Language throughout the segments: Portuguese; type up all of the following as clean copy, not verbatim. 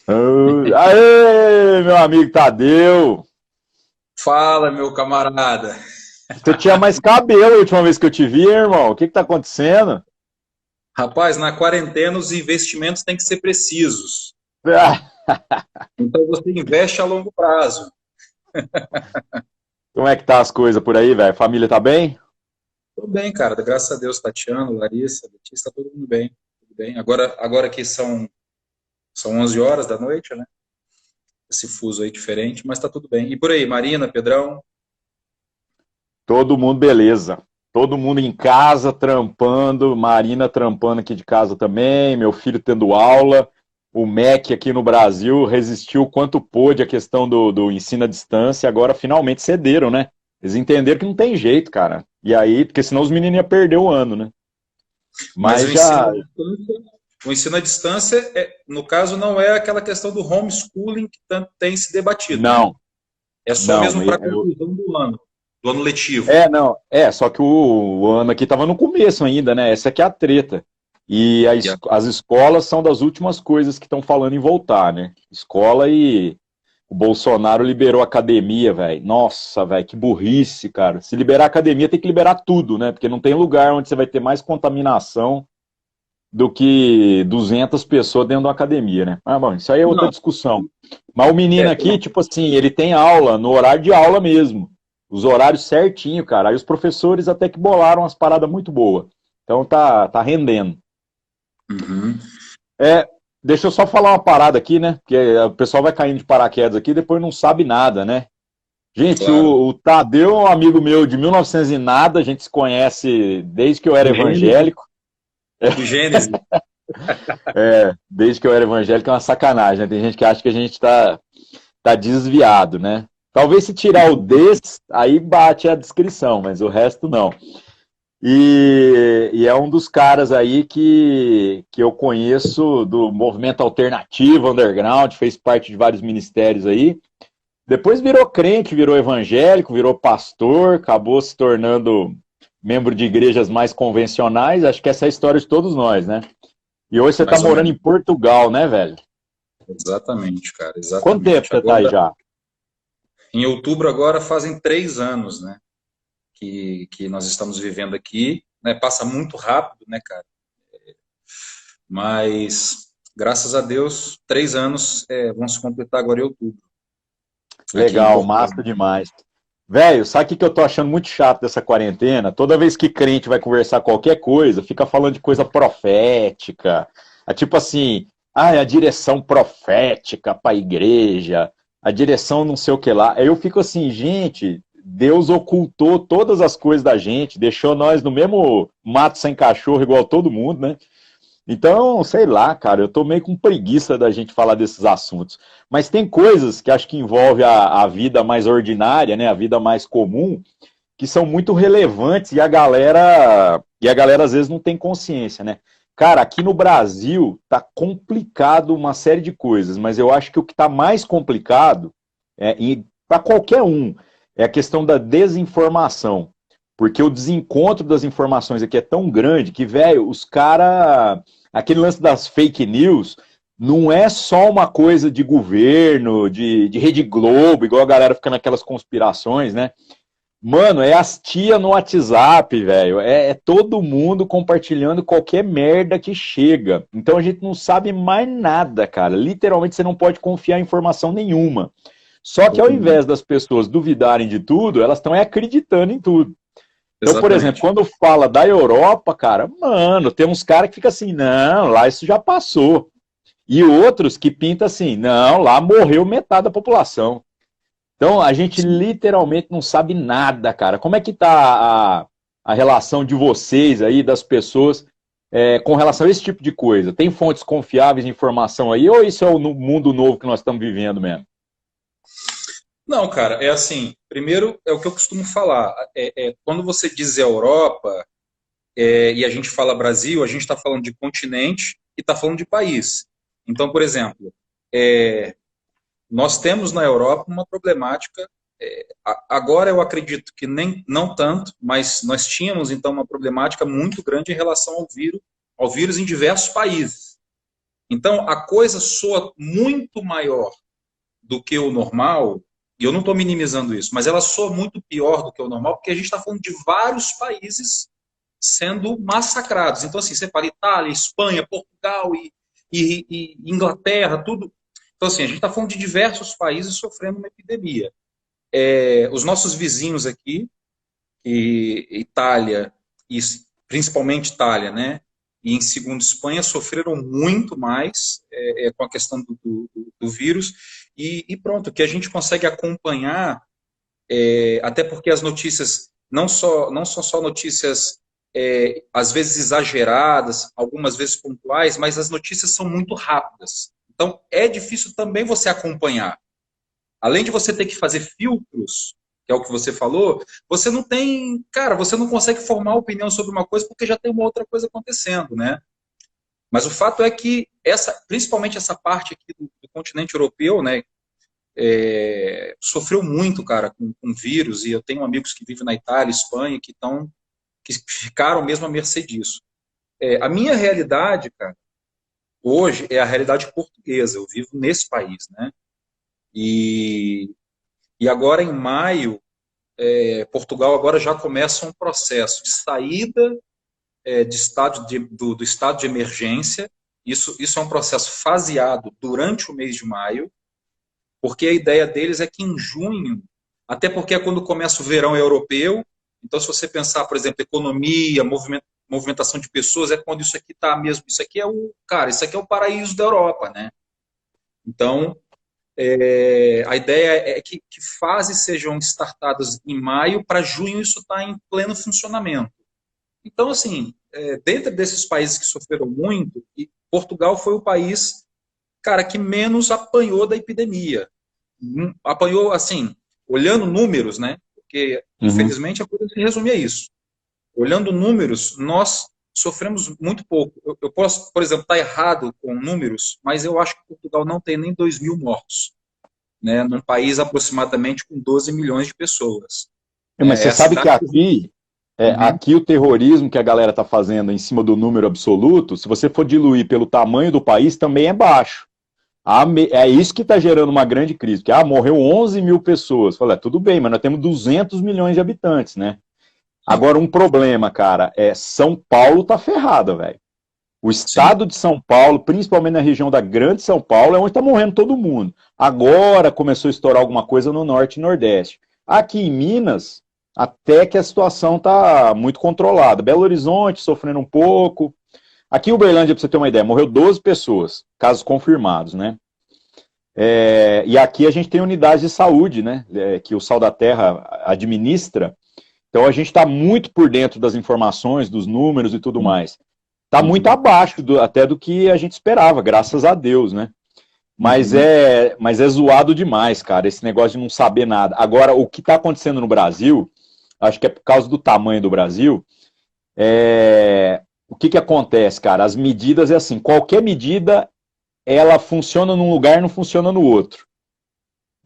Aê, meu amigo Tadeu! Fala, meu camarada. Você tinha mais cabelo a última vez que eu te vi, irmão. O que que tá acontecendo? Rapaz, na quarentena os investimentos têm que ser precisos. Ah, Então você investe a longo prazo. como é que tá as coisas por aí, velho? Família tá bem? Tudo bem, cara. Graças a Deus, Tatiana, Larissa, Letícia, tá todo mundo bem. Tudo bem. Agora que são 11 horas da noite, né? Esse fuso aí diferente, mas tá tudo bem. E por aí, Marina, Pedrão? Todo mundo beleza. Todo mundo em casa, trampando. Marina trampando aqui de casa também. Meu filho tendo aula. O MEC aqui no Brasil resistiu o quanto pôde a questão do ensino à distância. Agora finalmente cederam, né? Eles entenderam que não tem jeito, cara. E aí, porque senão os meninos iam perder o ano, né? Mas Mas já. o ensino à distância, no caso, não é aquela questão do homeschooling que tanto tem se debatido, né? Não, É só não. mesmo para a conclusão do ano letivo. Não. Só que o ano aqui estava no começo ainda, né? Essa aqui é a treta. E as escolas são das últimas coisas que estão falando em voltar, né? Escola e o Bolsonaro liberou a academia, velho. Nossa, velho, que burrice, cara. Se liberar a academia, tem que liberar tudo, né? Porque não tem lugar onde você vai ter mais contaminação do que 200 pessoas dentro da academia, né? Ah, bom, isso aí é outra Não, discussão. Mas o menino é, aqui, tipo assim, ele tem aula no horário de aula mesmo. Os horários certinho, cara. Aí os professores até que bolaram umas paradas muito boas. Então tá rendendo. uhum, É, deixa eu só falar uma parada aqui, né? Porque o pessoal vai caindo de paraquedas aqui e depois não sabe nada, né? Gente, claro. o Tadeu é um amigo meu de 1900 e nada, a gente se conhece desde que eu era Do Gênesis. evangélico. Do Gênesis. Desde que eu era evangélico é uma sacanagem, né? Tem gente que acha que a gente tá desviado, né? Talvez se tirar o des, aí bate a descrição, mas o resto não. E é um dos caras aí que eu conheço do movimento alternativo, underground, fez parte de vários ministérios aí. Depois virou crente, virou evangélico, virou pastor, acabou se tornando membro de igrejas mais convencionais. Acho que essa é a história de todos nós, né? E hoje você tá Mais ou morando em menos. Portugal, né, velho? Exatamente, cara. Quanto tempo Exatamente. você tá aí Agora, já? em outubro, agora fazem 3 anos, né? Que nós estamos vivendo aqui. Né? Passa muito rápido, né, cara? Mas, graças a Deus, 3 anos vão se completar agora em outubro, aqui em Legal, Portugal. massa demais. Velho, sabe o que eu tô achando muito chato dessa quarentena? Toda vez que crente vai conversar qualquer coisa, fica falando de coisa profética. É tipo assim, é a direção profética para a igreja, a direção não sei o que lá. Aí eu fico assim, gente, Deus ocultou todas as coisas da gente, deixou nós no mesmo mato sem cachorro igual todo mundo, né? Então, sei lá, cara, eu tô meio com preguiça da gente falar desses assuntos. Mas tem coisas que acho que envolve a vida mais ordinária, né, a vida mais comum, que são muito relevantes e a galera às vezes não tem consciência, né? Cara, aqui no Brasil tá complicado uma série de coisas, mas eu acho que o que tá mais complicado para qualquer um é a questão da desinformação. Porque o desencontro das informações aqui é tão grande que, velho, os caras. Aquele lance das fake news não é só uma coisa de governo, de Rede Globo, igual a galera fica naquelas conspirações, né? Mano, é as tia no WhatsApp, velho. É todo mundo compartilhando qualquer merda que chega. Então a gente não sabe mais nada, cara. Literalmente você não pode confiar em informação nenhuma. Só que ao invés das pessoas duvidarem de tudo, elas estão acreditando em tudo. Então, por exemplo, Exatamente. quando fala da Europa, cara, mano, tem uns caras que ficam assim, não, lá isso já passou. E outros que pintam assim, não, lá morreu metade da população. Então, a gente literalmente não sabe nada, cara. Como é que tá a relação de vocês aí, das pessoas, com relação a esse tipo de coisa? Tem fontes confiáveis de informação aí, ou isso é o mundo novo que nós estamos vivendo mesmo? Não, cara, é assim. Primeiro, é o que eu costumo falar. Quando você diz Europa, e a gente fala Brasil, a gente está falando de continente e está falando de país. Então, por exemplo, é, nós temos na Europa uma problemática. Agora eu acredito que nem não tanto, mas nós tínhamos então uma problemática muito grande em relação ao vírus em diversos países. Então, a coisa soa muito maior do que o normal, e eu não estou minimizando isso, mas ela soa muito pior do que o normal, porque a gente está falando de vários países sendo massacrados. Então, assim, você fala Itália, Espanha, Portugal e Inglaterra, tudo. Então, assim, a gente está falando de diversos países sofrendo uma epidemia. Os nossos vizinhos aqui, Itália, e principalmente Itália, né? E em segundo Espanha, sofreram muito mais com a questão do vírus. E pronto, que a gente consegue acompanhar, até porque as notícias não são só notícias às vezes exageradas, algumas vezes pontuais, mas as notícias são muito rápidas. Então, é difícil também você acompanhar. Além de você ter que fazer filtros, que é o que você falou, você não tem, cara, você não consegue formar opinião sobre uma coisa porque já tem uma outra coisa acontecendo, né? Mas o fato é que principalmente essa parte aqui do continente europeu, né, sofreu muito, cara, com vírus, e eu tenho amigos que vivem na Itália, Espanha, que ficaram mesmo à mercê disso. A minha realidade, cara, hoje é a realidade portuguesa. Eu vivo nesse país, né? E agora em maio, Portugal agora já começa um processo de saída do estado de emergência. Isso é um processo faseado durante o mês de maio, porque a ideia deles é que em junho, até porque é quando começa o verão europeu, então se você pensar, por exemplo, economia, movimentação de pessoas, é quando isso aqui está mesmo, isso aqui é o paraíso da Europa, né? Então, a ideia é que fases sejam startadas em maio, para junho isso está em pleno funcionamento. Então, assim, dentro desses países que sofreram muito, e Portugal foi o país, cara, que menos apanhou da epidemia. Apanhou, assim, olhando números, né? Porque, infelizmente, a coisa se resume a isso. Olhando números, nós sofremos muito pouco. Eu posso, por exemplo, estar errado com números, mas eu acho que Portugal não tem nem 2.000 mortos, né? Num país aproximadamente com 12 milhões de pessoas. Mas você sabe que aqui o terrorismo que a galera está fazendo em cima do número absoluto, se você for diluir pelo tamanho do país, também é baixo. É isso que está gerando uma grande crise, porque morreu 11 mil pessoas. Falei, tudo bem, mas nós temos 200 milhões de habitantes, né? Agora, um problema, cara, São Paulo tá ferrada, velho. O estado de São Paulo, principalmente na região da Grande São Paulo, é onde tá morrendo todo mundo. Agora começou a estourar alguma coisa no Norte e Nordeste. Aqui em Minas, até que a situação tá muito controlada. Belo Horizonte sofrendo um pouco. Aqui em Uberlândia, pra você ter uma ideia, morreu 12 pessoas, casos confirmados, né? E aqui a gente tem unidades de saúde, né? Que o Sal da Terra administra. Então a gente está muito por dentro das informações, dos números e tudo mais. Está muito abaixo até do que a gente esperava, graças a Deus, né? Mas é zoado demais, cara, esse negócio de não saber nada. Agora, o que está acontecendo no Brasil, acho que é por causa do tamanho do Brasil, o que acontece, cara? As medidas é assim, qualquer medida, ela funciona num lugar e não funciona no outro.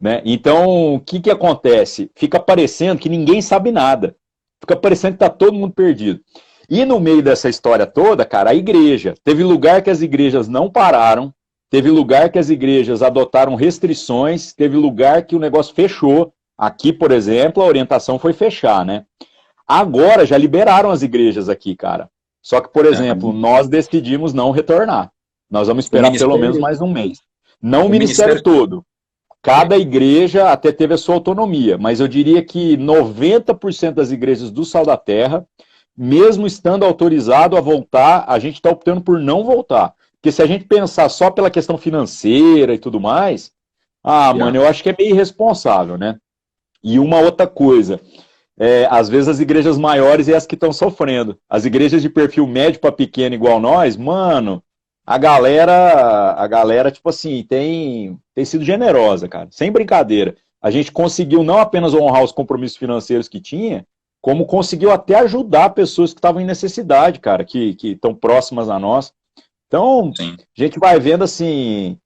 Né? Então, o que acontece? Fica parecendo que ninguém sabe nada. Fica parecendo que está todo mundo perdido. E no meio dessa história toda, cara, a igreja. Teve lugar que as igrejas não pararam, teve lugar que as igrejas adotaram restrições, teve lugar que o negócio fechou. Aqui, por exemplo, a orientação foi fechar, né? Agora já liberaram as igrejas aqui, cara. Só que, por exemplo, nós decidimos não retornar. Nós vamos esperar pelo menos mais um mês. Não o ministério todo. Cada igreja até teve a sua autonomia, mas eu diria que 90% das igrejas do Sal da Terra, mesmo estando autorizado a voltar, a gente está optando por não voltar. Porque se a gente pensar só pela questão financeira e tudo mais, mano, eu acho que é meio irresponsável, né? E uma outra coisa, às vezes as igrejas maiores é as que estão sofrendo. As igrejas de perfil médio para pequeno igual nós, mano, a galera, tipo assim, tem sido generosa, cara, sem brincadeira. A gente conseguiu não apenas honrar os compromissos financeiros que tinha, como conseguiu até ajudar pessoas que estavam em necessidade, cara, que estão próximas a nós. Então, a gente vai vendo, assim,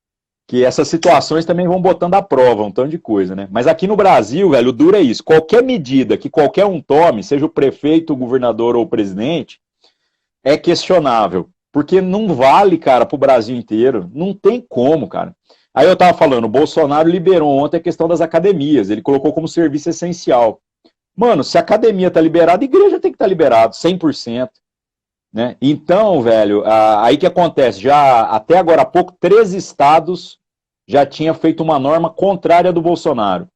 que essas situações também vão botando à prova um tanto de coisa, né? Mas aqui no Brasil, velho, o duro é isso. Qualquer medida que qualquer um tome, seja o prefeito, o governador ou o presidente, é questionável. Porque não vale, cara, pro Brasil inteiro. Não tem como, cara. Aí eu tava falando, o Bolsonaro liberou ontem a questão das academias. Ele colocou como serviço essencial. Mano, se a academia tá liberada, a igreja tem que estar liberada, 100%. Né? Então, velho, aí que acontece? Já até agora há pouco, 13 estados já tinha feito uma norma contrária do Bolsonaro.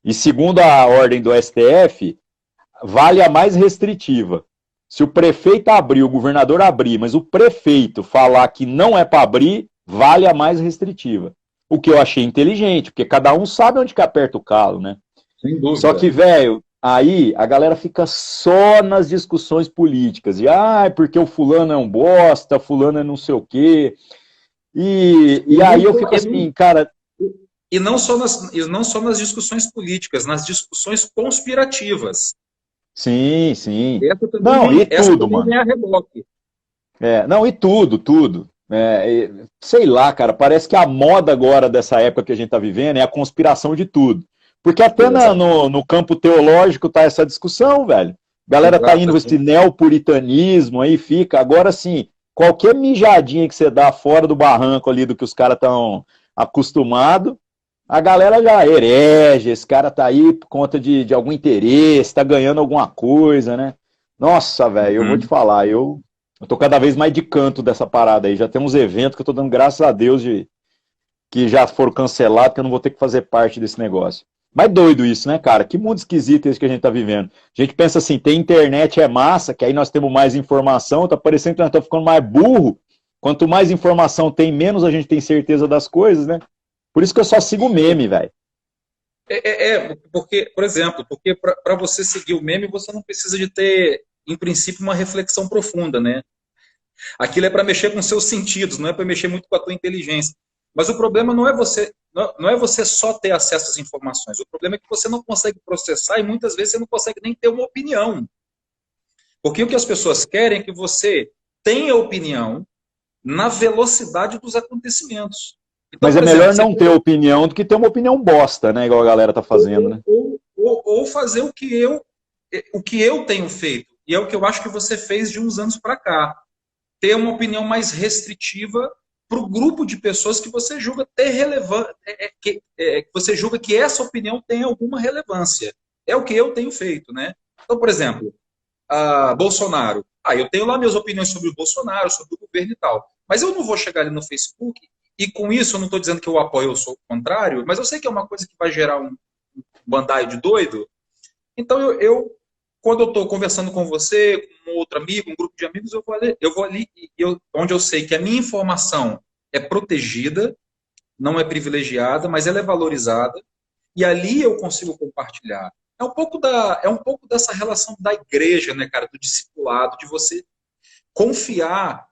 E segundo a ordem do STF, vale a mais restritiva. Se o prefeito abrir, o governador abrir, mas o prefeito falar que não é para abrir, vale a mais restritiva. O que eu achei inteligente, porque cada um sabe onde que aperta o calo, né? Sem dúvida. Só que, velho, aí a galera fica só nas discussões políticas. E, porque o fulano é um bosta, fulano é não sei o quê. E aí eu fico assim, cara... E não só nas discussões políticas, nas discussões conspirativas. Sim, sim. Essa também Não, vem, e tudo, mano. vem a reboque. Não, e tudo. Sei lá, cara, parece que a moda agora dessa época que a gente tá vivendo é a conspiração de tudo. Porque até no campo teológico tá essa discussão, velho. A galera tá indo com esse neopuritanismo aí, fica. Agora sim, qualquer mijadinha que você dá fora do barranco ali do que os caras estão acostumados, a galera já herege, esse cara tá aí por conta de algum interesse, tá ganhando alguma coisa, né? Nossa, velho, eu vou te falar, eu tô cada vez mais de canto dessa parada aí. Já tem uns eventos que eu tô dando graças a Deus que já foram cancelados, que eu não vou ter que fazer parte desse negócio. Mas doido isso, né, cara? Que mundo esquisito esse que a gente tá vivendo. A gente pensa assim, tem internet é massa, que aí nós temos mais informação, tá parecendo que nós estamos ficando mais burro. Quanto mais informação tem, menos a gente tem certeza das coisas, né? Por isso que eu só sigo meme, velho. Porque, por exemplo, porque para você seguir o meme, você não precisa de ter, em princípio, uma reflexão profunda, né? Aquilo é para mexer com seus sentidos, não é para mexer muito com a tua inteligência. Mas o problema não é você só ter acesso às informações. O problema é que você não consegue processar e muitas vezes você não consegue nem ter uma opinião. Porque o que as pessoas querem é que você tenha opinião na velocidade dos acontecimentos. Então, mas é melhor não ter opinião do que ter uma opinião bosta, né? Igual a galera tá fazendo, né? Ou fazer o que eu tenho feito. E é o que eu acho que você fez de uns anos para cá. Ter uma opinião mais restritiva para o grupo de pessoas que você julga ter relevância, que você julga que essa opinião tem alguma relevância. É o que eu tenho feito, né? Então, por exemplo, Bolsonaro. Eu tenho lá minhas opiniões sobre o Bolsonaro, sobre o governo e tal. Mas eu não vou chegar ali no Facebook e com isso eu não estou dizendo que eu apoio ou sou o contrário, mas eu sei que é uma coisa que vai gerar um bandai de doido. Então quando eu estou conversando com você, com um outro amigo, um grupo de amigos, eu vou ali onde eu sei que a minha informação é protegida, não é privilegiada, mas ela é valorizada, e ali eu consigo compartilhar. É um pouco dessa relação da igreja, né, cara, do discipulado, de você confiar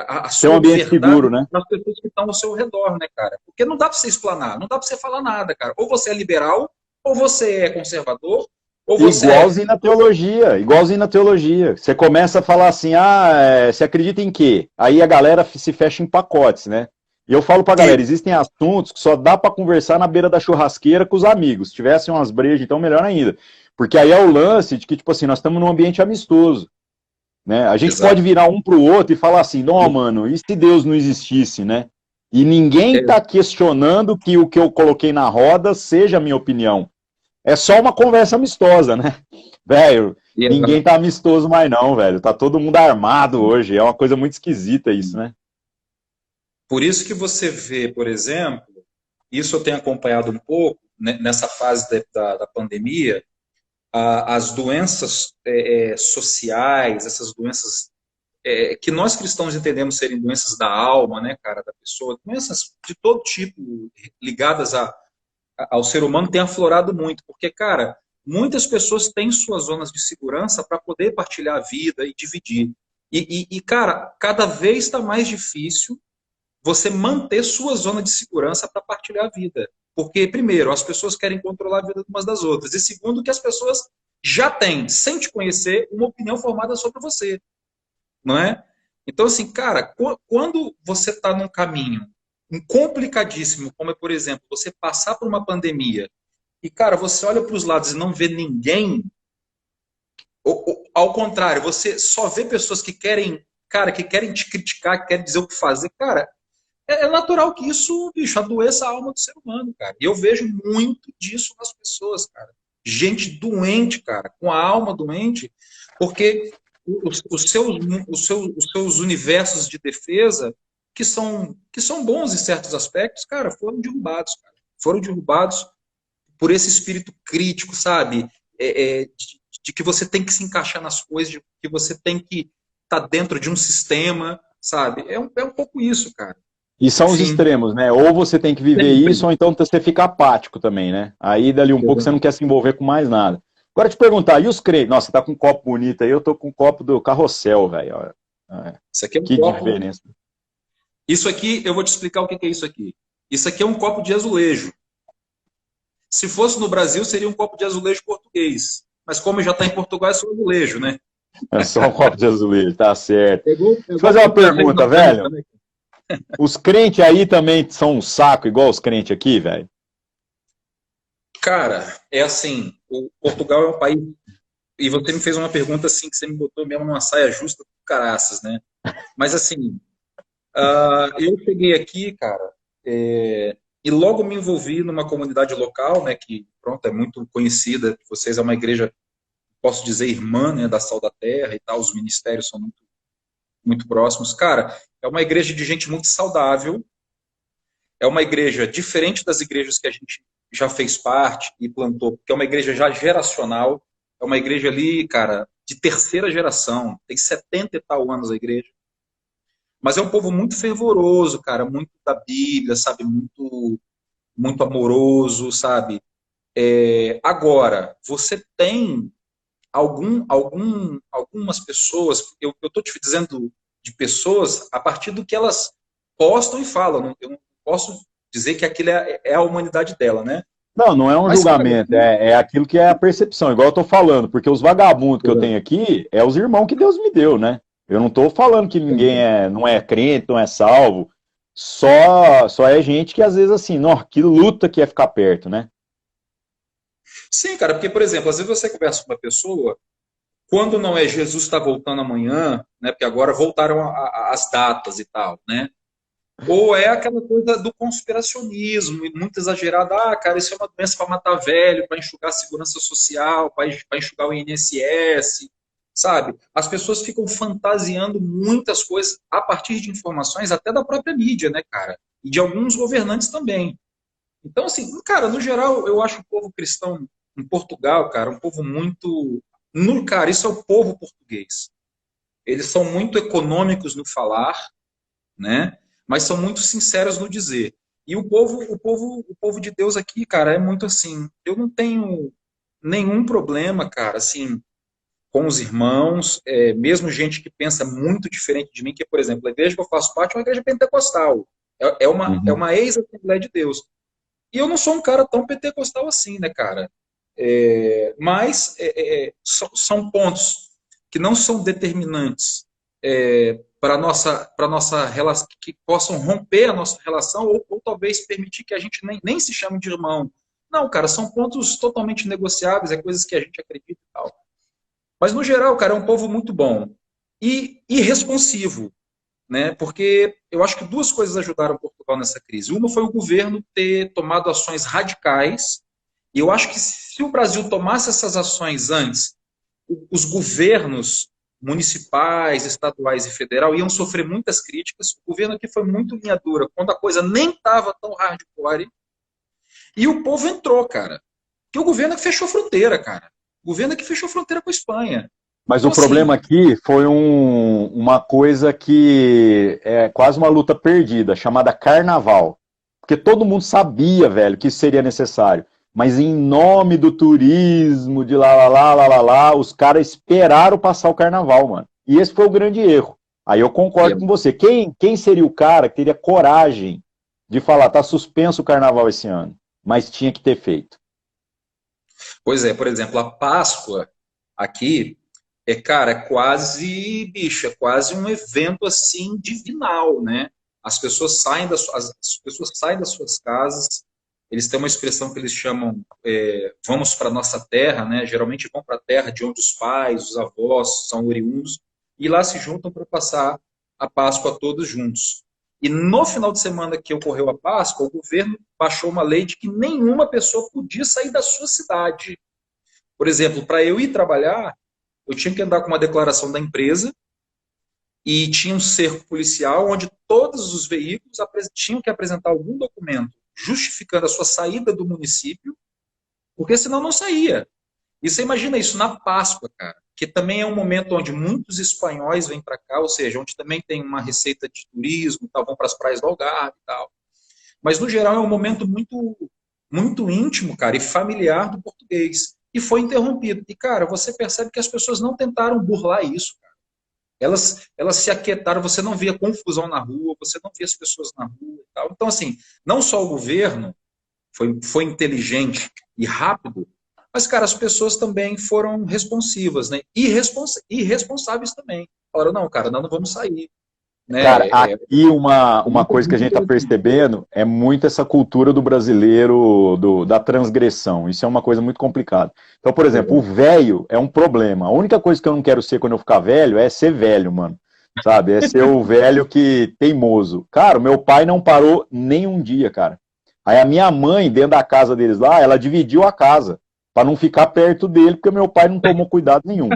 a sua ambiente verdade seguro, né? nas pessoas que estão ao seu redor, né, cara? Porque não dá para você explanar, não dá para você falar nada, cara. Ou você é liberal, ou você é conservador, ou você igualzinho na teologia. Você começa a falar assim, você acredita em quê? Aí a galera se fecha em pacotes, né? E eu falo pra galera, existem assuntos que só dá pra conversar na beira da churrasqueira com os amigos. Se tivessem umas brejas, então melhor ainda. Porque aí é o lance de que, tipo assim, nós estamos num ambiente amistoso. Né? A gente pode virar um pro outro e falar assim, não, mano, e se Deus não existisse, né? E ninguém tá questionando que o que eu coloquei na roda seja a minha opinião. É só uma conversa amistosa, né? Velho, ninguém tá amistoso mais não, velho. Tá todo mundo armado hoje. É uma coisa muito esquisita isso, né? Por isso que você vê, por exemplo, isso eu tenho acompanhado um pouco, né, nessa fase da pandemia, as doenças sociais, essas doenças que nós cristãos entendemos serem doenças da alma, né, cara, da pessoa, doenças de todo tipo ligadas ao ser humano têm aflorado muito, porque, cara, muitas pessoas têm suas zonas de segurança para poder partilhar a vida e dividir. Cara, cada vez está mais difícil você manter sua zona de segurança para partilhar a vida. Porque, primeiro, as pessoas querem controlar a vida umas das outras. E segundo, que as pessoas já têm, sem te conhecer, uma opinião formada sobre você. Não é? Então, assim, cara, quando você está num caminho complicadíssimo, como é, por exemplo, você passar por uma pandemia, e, cara, você olha para os lados e não vê ninguém, ao contrário, você só vê pessoas que querem cara, que querem te criticar, que querem dizer o que fazer. Cara, é natural que isso, bicho, adoeça a alma do ser humano, cara. E eu vejo muito disso nas pessoas, cara. Gente doente, cara, com a alma doente, porque os seus universos de defesa, que são bons em certos aspectos, cara, foram derrubados, cara. Foram derrubados por esse espírito crítico, sabe? De que você tem que se encaixar nas coisas, de que você tem que estar dentro de um sistema, sabe? É um pouco isso, cara. E são os Enfim, extremos, né? Ou você tem que viver sempre. isso, ou então você fica apático também, né? Aí dali um pouco você não quer se envolver com mais nada. Agora te perguntar, e os crentes? Nossa, você tá com um copo bonito aí, eu tô com um copo do Carrossel, velho. Isso aqui é um Que copo. diferença. Isso aqui, eu vou te explicar o que é isso aqui. Isso aqui é um copo de azulejo. Se fosse no Brasil, seria um copo de azulejo português. Mas como já está em Portugal, é só azulejo, né? É só um copo de azulejo, tá certo. Pegou, Deixa eu pegou fazer uma o café pergunta, na caneta, velho. né? Os crentes aí também são um saco, igual os crentes aqui, velho? Cara, é assim, o Portugal é um país. E você me fez uma pergunta assim, que você me botou mesmo numa saia justa com caraças, né? Mas assim, eu cheguei aqui, cara, e logo me envolvi numa comunidade local, né? Que, pronto, é muito conhecida. Vocês é uma igreja, posso dizer, irmã, né? Da Sal da Terra e tal. Os ministérios são muito, muito próximos. Cara, é uma igreja de gente muito saudável. É uma igreja diferente das igrejas que a gente já fez parte e plantou, porque é uma igreja já geracional, é uma igreja ali, cara, de terceira geração, tem 70 e tal anos a igreja. Mas é um povo muito fervoroso, cara, muito da Bíblia, sabe, muito muito amoroso, sabe? Agora, você tem algumas pessoas, eu estou te dizendo de pessoas a partir do que elas postam e falam. Eu não posso dizer que aquilo é a humanidade dela, né? Não, não é um Mas, cara, julgamento, é aquilo que é a percepção, igual eu tô falando, porque os vagabundos que eu tenho aqui é os irmãos que Deus me deu, né? Eu não tô falando que ninguém não é crente, não é salvo, só é gente que às vezes assim, não, que luta que é ficar perto, né? sim, cara, porque, por exemplo, às vezes você conversa com uma pessoa, quando não é Jesus está voltando amanhã, né? Porque agora voltaram as datas e tal, né? Ou é aquela coisa do conspiracionismo, e muito exagerado. Ah, cara, isso é uma doença para matar velho, para enxugar a segurança social, para enxugar o INSS, sabe? As pessoas ficam fantasiando muitas coisas a partir de informações até da própria mídia, né, cara? E de alguns governantes também. Então, assim, cara, no geral, eu acho o povo cristão em Portugal, cara, um povo muito. No, cara, isso é o povo português. Eles são muito econômicos no falar, né? Mas são muito sinceros no dizer. E o povo de Deus aqui, cara, é muito assim. Eu não tenho nenhum problema, cara, assim, com os irmãos, mesmo gente que pensa muito diferente de mim, que, por exemplo, a igreja que eu faço parte é uma igreja pentecostal. É uma, é Uhum. uma ex-Assembleia de Deus. E eu não sou um cara tão pentecostal assim, né, cara? Mas são pontos que não são determinantes para nossa relação, que possam romper a nossa relação ou talvez permitir que a gente nem se chame de irmão. Não, cara, são pontos totalmente negociáveis, é coisas que a gente acredita e tal. Mas, no geral, cara, é um povo muito bom e responsivo, né? Porque eu acho que duas coisas ajudaram Portugal nessa crise. Uma foi o governo ter tomado ações radicais, e eu acho que se o Brasil tomasse essas ações antes, os governos municipais, estaduais e federal iam sofrer muitas críticas. O governo aqui foi muito linha dura, quando a coisa nem estava tão hardcore, e o povo entrou, cara. Porque o governo é que fechou fronteira, cara. O governo é que fechou fronteira com a Espanha. Mas Então, o problema assim, aqui foi uma coisa que é quase uma luta perdida, chamada carnaval. Porque todo mundo sabia, velho, que isso seria necessário. Mas em nome do turismo, de lá, os caras esperaram passar o carnaval, mano. E esse foi o grande erro. Aí eu é, concordo com você. Quem seria o cara que teria coragem de falar, tá suspenso o carnaval esse ano? Mas tinha que ter feito. pois é, por exemplo, a Páscoa aqui cara, é quase, bicho, é quase um evento assim divinal, né? As pessoas saem das suas casas, eles têm uma expressão que eles chamam vamos para nossa terra, né? Geralmente vão para a terra de onde os pais, os avós são oriundos, e lá se juntam para passar a Páscoa todos juntos. E no final de semana que ocorreu a Páscoa, o governo baixou uma lei de que nenhuma pessoa podia sair da sua cidade. Por exemplo, para eu ir trabalhar, eu tinha que andar com uma declaração da empresa e tinha um cerco policial onde todos os veículos tinham que apresentar algum documento justificando a sua saída do município, porque senão não saía. E você imagina isso na Páscoa, cara, que também é um momento onde muitos espanhóis vêm para cá, ou seja, onde também tem uma receita de turismo, vão para as praias do Algarve e tal. Mas, no geral, é um momento muito íntimo, cara, e familiar do português. E foi interrompido. E, cara, você percebe que as pessoas não tentaram burlar isso, cara. Elas se aquietaram, você não via confusão na rua, você não via as pessoas na rua e tal. Então, assim, não só o governo foi inteligente e rápido, mas, cara, as pessoas também foram responsivas, né? Irresponsáveis também. Falaram, não, cara, nós não vamos sair. Cara, Né? aqui uma coisa que a gente está percebendo é muito essa cultura do brasileiro da transgressão. Isso é uma coisa muito complicada. Então, por exemplo, o velho é um problema. A única coisa que eu não quero ser quando eu ficar velho é ser velho, mano. Sabe? É ser o velho que teimoso. Cara, o meu pai não parou nem um dia, cara. Aí a minha mãe, dentro da casa deles lá, ela dividiu a casa para não ficar perto dele, porque meu pai não tomou cuidado nenhum.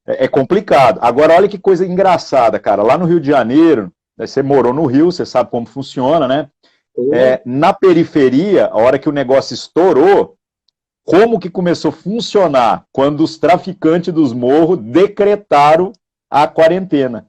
É complicado. Agora, olha que coisa engraçada, cara. Lá no Rio de Janeiro, você morou no Rio, você sabe como funciona, né? Na periferia, a hora que o negócio estourou, como que começou a funcionar? Quando os traficantes dos morros decretaram a quarentena.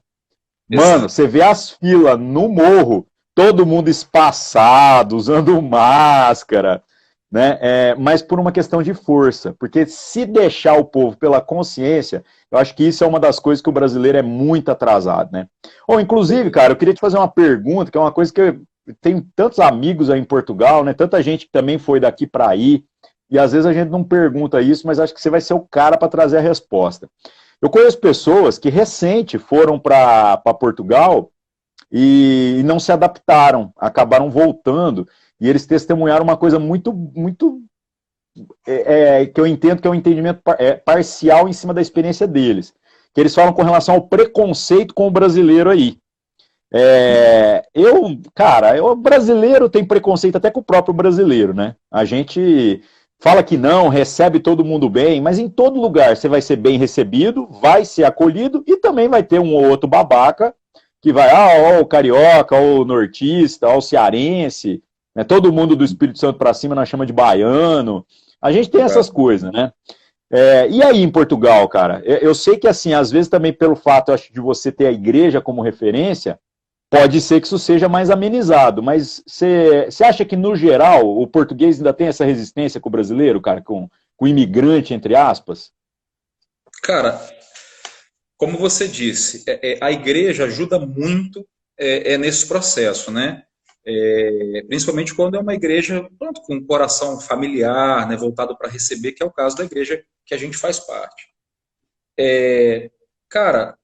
Mano, você vê as filas no morro, todo mundo espaçado, usando máscara, né? Mas por uma questão de força, porque se deixar o povo pela consciência, eu acho que isso é uma das coisas que o brasileiro é muito atrasado, né? Ou inclusive, cara, eu queria te fazer uma pergunta, que é uma coisa que eu tenho tantos amigos aí em Portugal, né? Tanta gente que também foi daqui para aí, e às vezes a gente não pergunta isso, mas acho que você vai ser o cara para trazer a resposta. Eu conheço pessoas que recente foram para Portugal e não se adaptaram, acabaram voltando, e eles testemunharam uma coisa muito que eu entendo que é um entendimento parcial em cima da experiência deles, que eles falam com relação ao preconceito com o brasileiro aí. O brasileiro tem preconceito até com o próprio brasileiro, né? A gente fala que não, recebe todo mundo bem, mas em todo lugar você vai ser bem recebido, vai ser acolhido e também vai ter um ou outro babaca que vai, ó, o carioca, ó, o nortista, ó, o cearense, né? Todo mundo do Espírito Santo para cima nós chama de baiano. A gente tem essas coisas, né? E aí em Portugal, cara? Eu sei que, assim, às vezes também pelo fato, eu acho, de você ter a igreja como referência, pode ser que isso seja mais amenizado, mas você acha que, no geral, o português ainda tem essa resistência com o brasileiro, cara, com o imigrante, entre aspas? Cara, como você disse, a igreja ajuda muito nesse processo, né? Principalmente quando é uma igreja pronto, com um coração familiar, né, voltado para receber, que é o caso da igreja que a gente faz parte. Cara,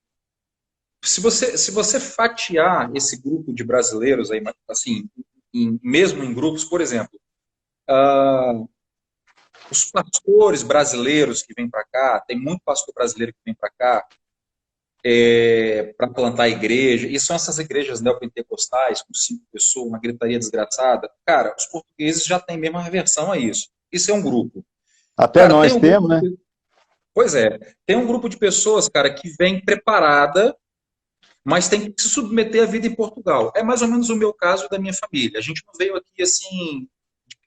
se você fatiar esse grupo de brasileiros aí, assim, mesmo em grupos, por exemplo, os pastores brasileiros que vêm para cá, tem muito pastor brasileiro que vem para cá para plantar a igreja, e são essas igrejas neopentecostais, com 5 pessoas, uma gritaria desgraçada. Cara, os portugueses já têm mesmo a reversão a isso. Isso é um grupo. Até Cara, nós temos, né? Pois é, tem um grupo de pessoas, cara, que vem preparada, mas tem que se submeter à vida em Portugal. É mais ou menos o meu caso e da minha família. A gente não veio aqui assim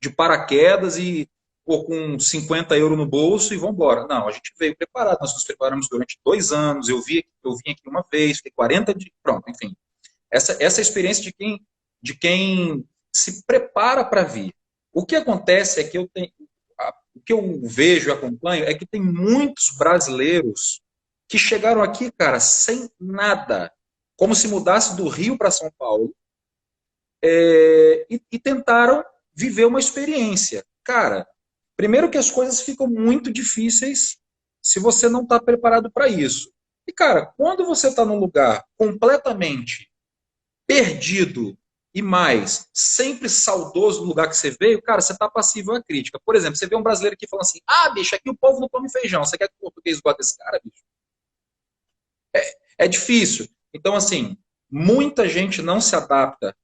de paraquedas e pô, com 50 euros no bolso e vamos embora. Não, a gente veio preparado. Nós nos preparamos durante 2 anos. Eu vim aqui uma vez, fiquei 40 dias. Pronto, enfim. Essa experiência de quem se prepara para vir. O que acontece é que o que eu vejo e acompanho é que tem muitos brasileiros que chegaram aqui, cara, sem nada. Como se mudasse do Rio para São Paulo e tentaram viver uma experiência. Cara, primeiro que as coisas ficam muito difíceis se você não está preparado para isso. E, cara, quando você está num lugar completamente perdido e mais, sempre saudoso do lugar que você veio, cara, você está passível à crítica. Por exemplo, você vê um brasileiro aqui falando assim, bicho, aqui o povo não come feijão. Você quer que o português goste desse cara, bicho? É difícil. Então, assim, muita gente não se adapta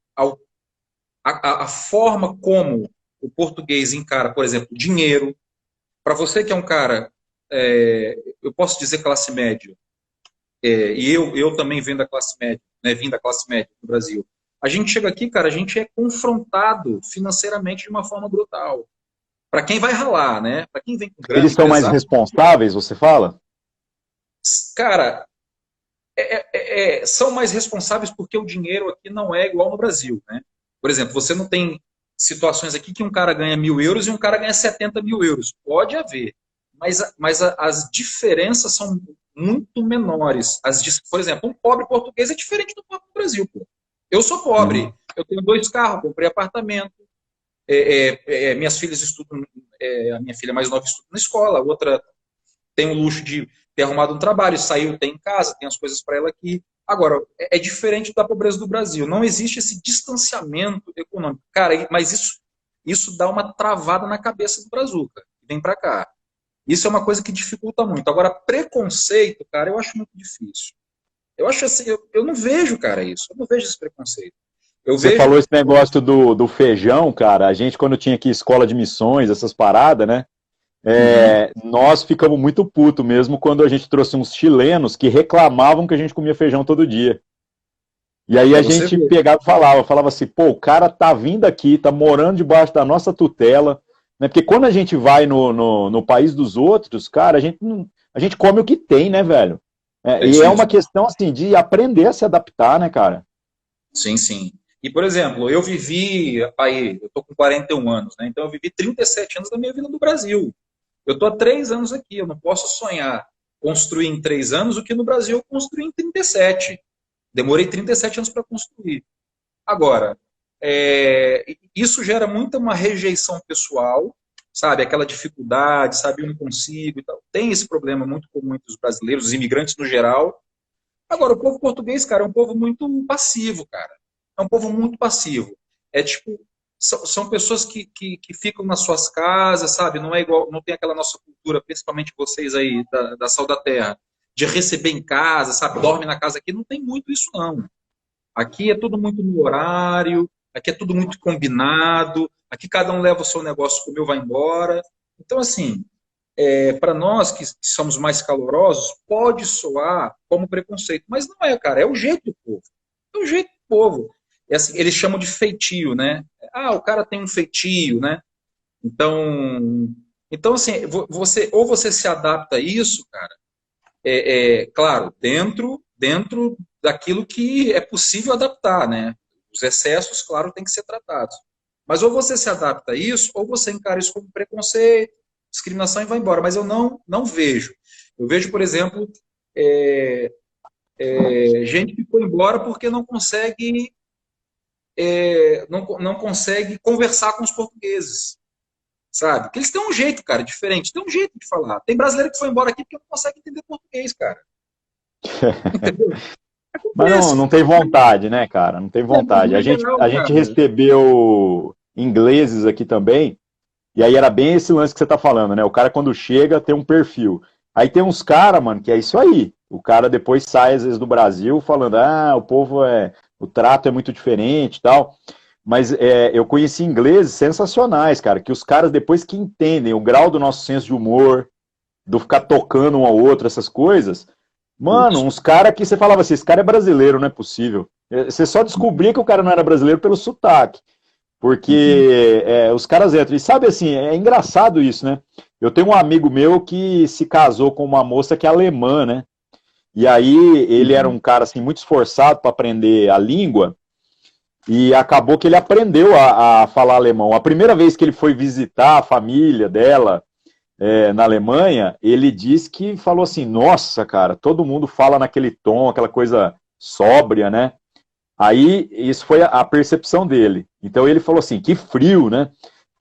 à forma como o português encara, por exemplo, dinheiro. Para você que é um cara, eu posso dizer classe média, e eu também venho da classe média, né, vim da classe média do Brasil. A gente chega aqui, cara, a gente é confrontado financeiramente de uma forma brutal. Para quem vai ralar, né? Para quem vem com grana, Eles são mais empresário, responsáveis, você fala? cara, são mais responsáveis porque o dinheiro aqui não é igual no Brasil, né? Por exemplo, você não tem situações aqui que um cara ganha 1.000 euros e um cara ganha 70 mil euros. Pode haver, mas as diferenças são muito menores. Por exemplo, um pobre português é diferente do pobre do Brasil. Pô. Eu sou pobre, eu tenho 2 carros, comprei apartamento, minhas filhas estudam, a minha filha mais nova estuda na escola, a outra tem o luxo de ter arrumado um trabalho, saiu, tem em casa, tem as coisas para ela aqui. Agora, é diferente da pobreza do Brasil. Não existe esse distanciamento econômico. Cara, mas isso dá uma travada na cabeça do brazuca, que vem para cá. Isso é uma coisa que dificulta muito. Agora, preconceito, cara, eu acho muito difícil. Eu acho assim, eu não vejo, cara, isso. Eu não vejo esse preconceito. Eu Você vejo. falou esse negócio do feijão, cara. A gente, quando tinha aqui escola de missões, essas paradas, né? Uhum, Nós ficamos muito putos mesmo quando a gente trouxe uns chilenos que reclamavam que a gente comia feijão todo dia. E aí para a você gente ver. pegava e falava assim, pô, o cara tá vindo aqui, tá morando debaixo da nossa tutela, né? Porque quando a gente vai no país dos outros, cara, a gente come o que tem, né, velho? É E isso é uma mesmo. questão, assim, de aprender a se adaptar, né, cara? Sim, sim. E, por exemplo, eu vivi, aí, eu tô com 41 anos, né? Então eu vivi 37 anos da minha vida no Brasil. Eu estou há 3 anos aqui, eu não posso sonhar construir em 3 anos o que no Brasil eu construí em 37. Demorei 37 anos para construir. Agora, isso gera muita uma rejeição pessoal, sabe? Aquela dificuldade, sabe? Eu não consigo e tal. Tem esse problema muito comum entre os brasileiros, os imigrantes no geral. Agora, o povo português, cara, é um povo muito passivo, cara. É um povo muito passivo. É tipo, são pessoas que ficam nas suas casas, sabe? Não é igual, não tem aquela nossa cultura, principalmente vocês aí da Sal da Terra, de receber em casa, sabe? Dorme na casa aqui. Não tem muito isso, não. Aqui é tudo muito no horário, aqui é tudo muito combinado, aqui cada um leva o seu negócio, comeu, vai embora. Então, assim, para nós que somos mais calorosos, pode soar como preconceito, mas não é, cara, é o jeito do povo. É o jeito do povo. É assim, eles chamam de feitio, né? Ah, o cara tem um feitio, né? Então assim, você se adapta a isso, cara, claro, dentro daquilo que é possível adaptar, né? Os excessos, claro, tem que ser tratados. Mas ou você se adapta a isso, ou você encara isso como preconceito, discriminação e vai embora. Mas eu não vejo. Eu vejo, por exemplo, é, gente que foi embora porque não consegue conversar com os portugueses, sabe? Porque eles têm um jeito, cara, diferente. Tem um jeito de falar. Tem brasileiro que foi embora aqui porque não consegue entender português, cara. Entendeu? Mas não Acontece. tem vontade, né, cara? Não tem É, mas vontade. não é A legal, gente cara. recebeu ingleses aqui também, e aí era bem esse lance que você tá falando, né? O cara, quando chega, tem um perfil. Aí tem uns caras, mano, que é isso aí. O cara depois sai, às vezes, do Brasil falando, o povo o trato é muito diferente e tal. Mas eu conheci ingleses sensacionais, cara, que os caras, depois que entendem o grau do nosso senso de humor, do ficar tocando um ao outro, essas coisas, mano, Isso. uns caras que você falava assim, esse cara é brasileiro, não é possível. Você só descobria que o cara não era brasileiro pelo sotaque. Uhum. Porque os caras entram. E sabe assim, é engraçado isso, né? Eu tenho um amigo meu que se casou com uma moça que é alemã, né? E aí ele era Uhum. um cara assim muito esforçado para aprender a língua e acabou que ele aprendeu a falar alemão. A primeira vez que ele foi visitar a família dela na Alemanha, ele disse que falou assim: Nossa, cara, todo mundo fala naquele tom, aquela coisa sóbria, né? Aí, isso foi a percepção dele. Então, ele falou assim, que frio, né?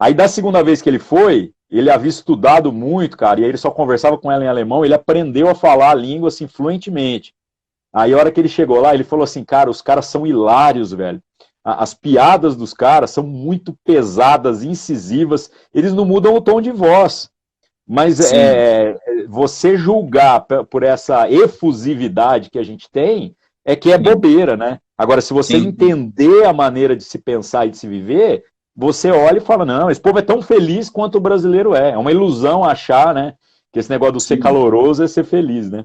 Aí, da segunda vez que ele foi, ele havia estudado muito, cara, e aí ele só conversava com ela em alemão, ele aprendeu a falar a língua, assim, fluentemente. Aí, a hora que ele chegou lá, ele falou assim, cara, os caras são hilários, velho. As piadas dos caras são muito pesadas, incisivas, eles não mudam o tom de voz. Mas Sim, você julgar por essa efusividade que a gente tem, é que é sim, bobeira, né? Agora, se você sim. entender a maneira de se pensar e de se viver, você olha e fala, não, esse povo é tão feliz quanto o brasileiro é. É uma ilusão achar, né, que esse negócio do ser Sim. caloroso é ser feliz, né?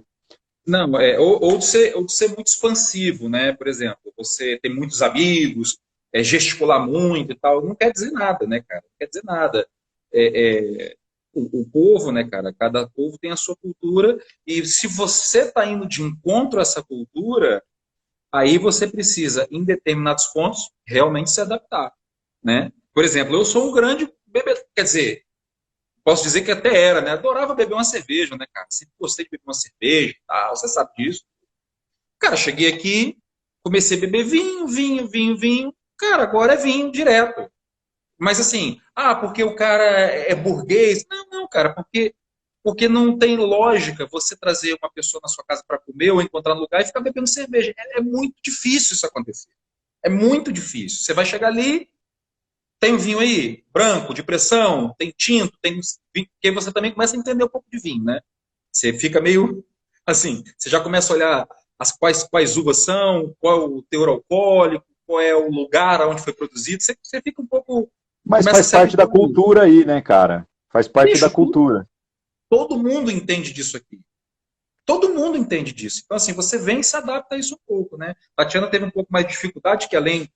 Não, ou de ser muito expansivo, né? Por exemplo, você ter muitos amigos, gesticular muito e tal, não quer dizer nada, né, cara? Não quer dizer nada. O povo, né, cara? Cada povo tem a sua cultura, e se você está indo de encontro a essa cultura, aí você precisa, em determinados pontos, realmente se adaptar, né? Por exemplo, eu sou um grande bebedor, quer dizer, posso dizer que até era, né? Adorava beber uma cerveja, né, cara? Sempre gostei de beber uma cerveja e tal, você sabe disso. Cara, cheguei aqui, comecei a beber vinho, vinho, vinho, vinho. Cara, agora é vinho direto. Mas assim, porque o cara é burguês. Não, não, cara, porque não tem lógica você trazer uma pessoa na sua casa para comer ou encontrar no lugar e ficar bebendo cerveja. É muito difícil isso acontecer. É muito difícil. Você vai chegar ali, tem um vinho aí, branco, de pressão, tem tinto, tem vinho, porque você também começa a entender um pouco de vinho, né? Você fica meio assim, você já começa a olhar quais uvas são, qual o teor alcoólico, qual é o lugar onde foi produzido, você fica um pouco, Mas começa a faz se parte da habituar a isso. cultura aí, né, cara? Faz parte da Bicho, cultura. todo mundo entende disso aqui. Todo mundo entende disso. Então, assim, você vem e se adapta a isso um pouco, né? Tatiana teve um pouco mais de dificuldade, que além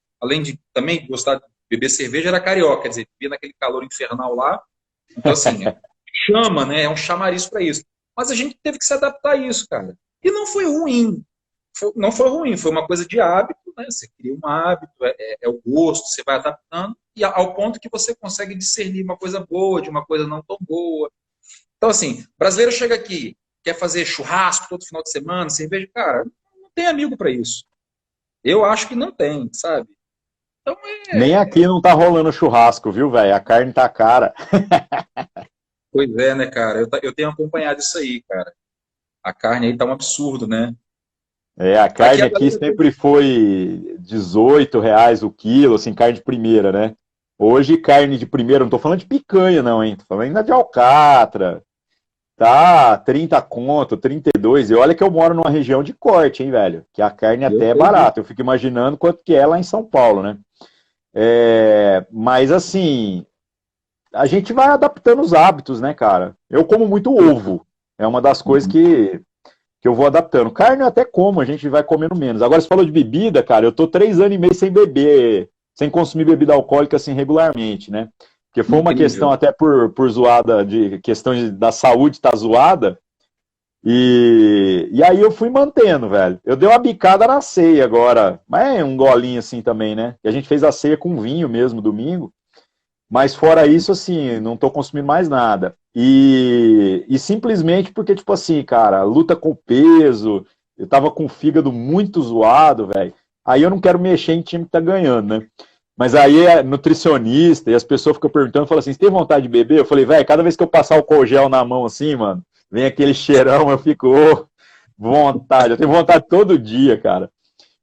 de também gostar de beber cerveja, era carioca, quer dizer, vivia naquele calor infernal lá. Então, assim, chama, né? É um chamariz para isso. Mas a gente teve que se adaptar a isso, cara. E não foi ruim. Não foi ruim, foi uma coisa de hábito, né? Você cria um hábito, é o gosto, você vai adaptando, e ao ponto que você consegue discernir uma coisa boa de uma coisa não tão boa. Então, assim, brasileiro chega aqui, quer fazer churrasco todo final de semana, cerveja, cara, não tem amigo para isso. Eu acho que não tem, sabe? Então, Nem aqui não tá rolando churrasco, viu, velho? A carne tá cara. pois é, né, cara? Eu tenho acompanhado isso aí, cara. A carne aí tá um absurdo, né? A Aqui carne a aqui galera. sempre foi R$ 18 o quilo, assim, carne de primeira, né? Hoje, carne de primeira, não tô falando de picanha, não, hein? Tô falando ainda de alcatra. Tá 30 conto, 32. E olha que eu moro numa região de corte, hein, velho? Que a carne Eu até é sei disso. barata. Eu fico imaginando quanto que é lá em São Paulo, né? Mas assim, a gente vai adaptando os hábitos, né, cara? Eu como muito ovo. É uma das coisas Uhum. que eu vou adaptando. Carne eu até como, a gente vai comendo menos. Agora, você falou de bebida, cara, eu tô 3 anos e meio sem beber, sem consumir bebida alcoólica assim regularmente, né? Porque foi uma questão Incrível. até por zoada, de questão da saúde tá zoada. E aí eu fui mantendo, velho. Eu dei uma bicada na ceia agora, mas é um golinho assim também, né? E a gente fez a ceia com vinho mesmo domingo. Mas fora isso, assim, não tô consumindo mais nada. E simplesmente porque, tipo assim, cara, luta com peso, eu tava com o fígado muito zoado, velho. Aí eu não quero mexer em time que tá ganhando, né? Mas aí é nutricionista e as pessoas ficam perguntando, falam assim, você tem vontade de beber? Eu falei, velho, cada vez que eu passar o cogel na mão assim, mano, vem aquele cheirão, eu fico, vontade. Eu tenho vontade todo dia, cara.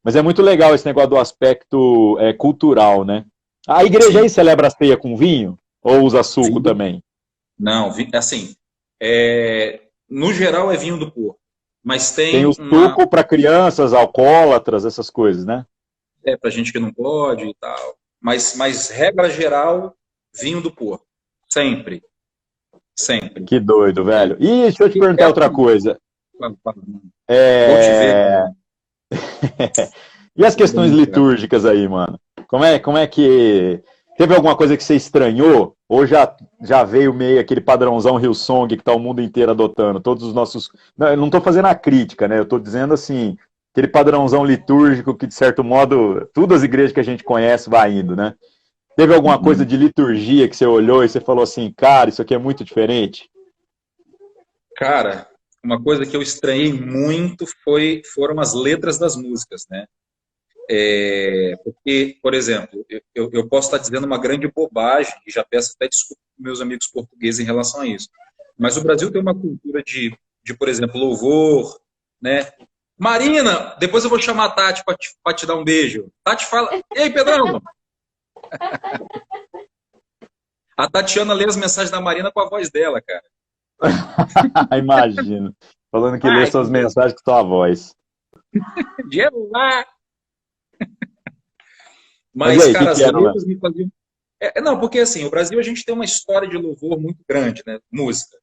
Mas é muito legal esse negócio do aspecto cultural, né? A igreja aí Sim, celebra a ceia com vinho? Ou usa suco vinho do. também? Não, assim, no geral é vinho do porco, mas Tem o tem uma. suco para crianças, alcoólatras, essas coisas, né? Para gente que não pode e tal. Mas regra geral, vinho do porco. Sempre, sempre. Que doido, É, velho. E deixa eu te é perguntar outra assim, coisa. vou te ver. É... E as questões Brinca. litúrgicas aí, mano? Como é que. Teve alguma coisa que você estranhou? Ou já veio meio aquele padrãozão Hillsong que tá o mundo inteiro adotando? Todos os nossos. Não, eu não tô fazendo a crítica, né? Eu tô dizendo assim, aquele padrãozão litúrgico que, de certo modo, todas as igrejas que a gente conhece vai indo, né? Teve alguma coisa Uhum. de liturgia que você olhou e você falou assim, cara, isso aqui é muito diferente? Cara, uma coisa que eu estranhei muito foram as letras das músicas, né? Porque, por exemplo, eu posso estar dizendo uma grande bobagem, e já peço até desculpa para meus amigos portugueses em relação a isso. Mas o Brasil tem uma cultura de por exemplo, louvor, né? Marina, depois eu vou chamar a Tati para te dar um beijo. Tati fala, ei, Pedrão! A Tatiana lê as mensagens da Marina com a voz dela, cara. Imagino. Falando que lê Ai, suas mensagens com sua voz. dinheiro lá. Mas e Mas, aí, o que cara, que as é, não é? letras me faziam. Não, porque assim, o Brasil a gente tem uma história de louvor muito grande, né? Música.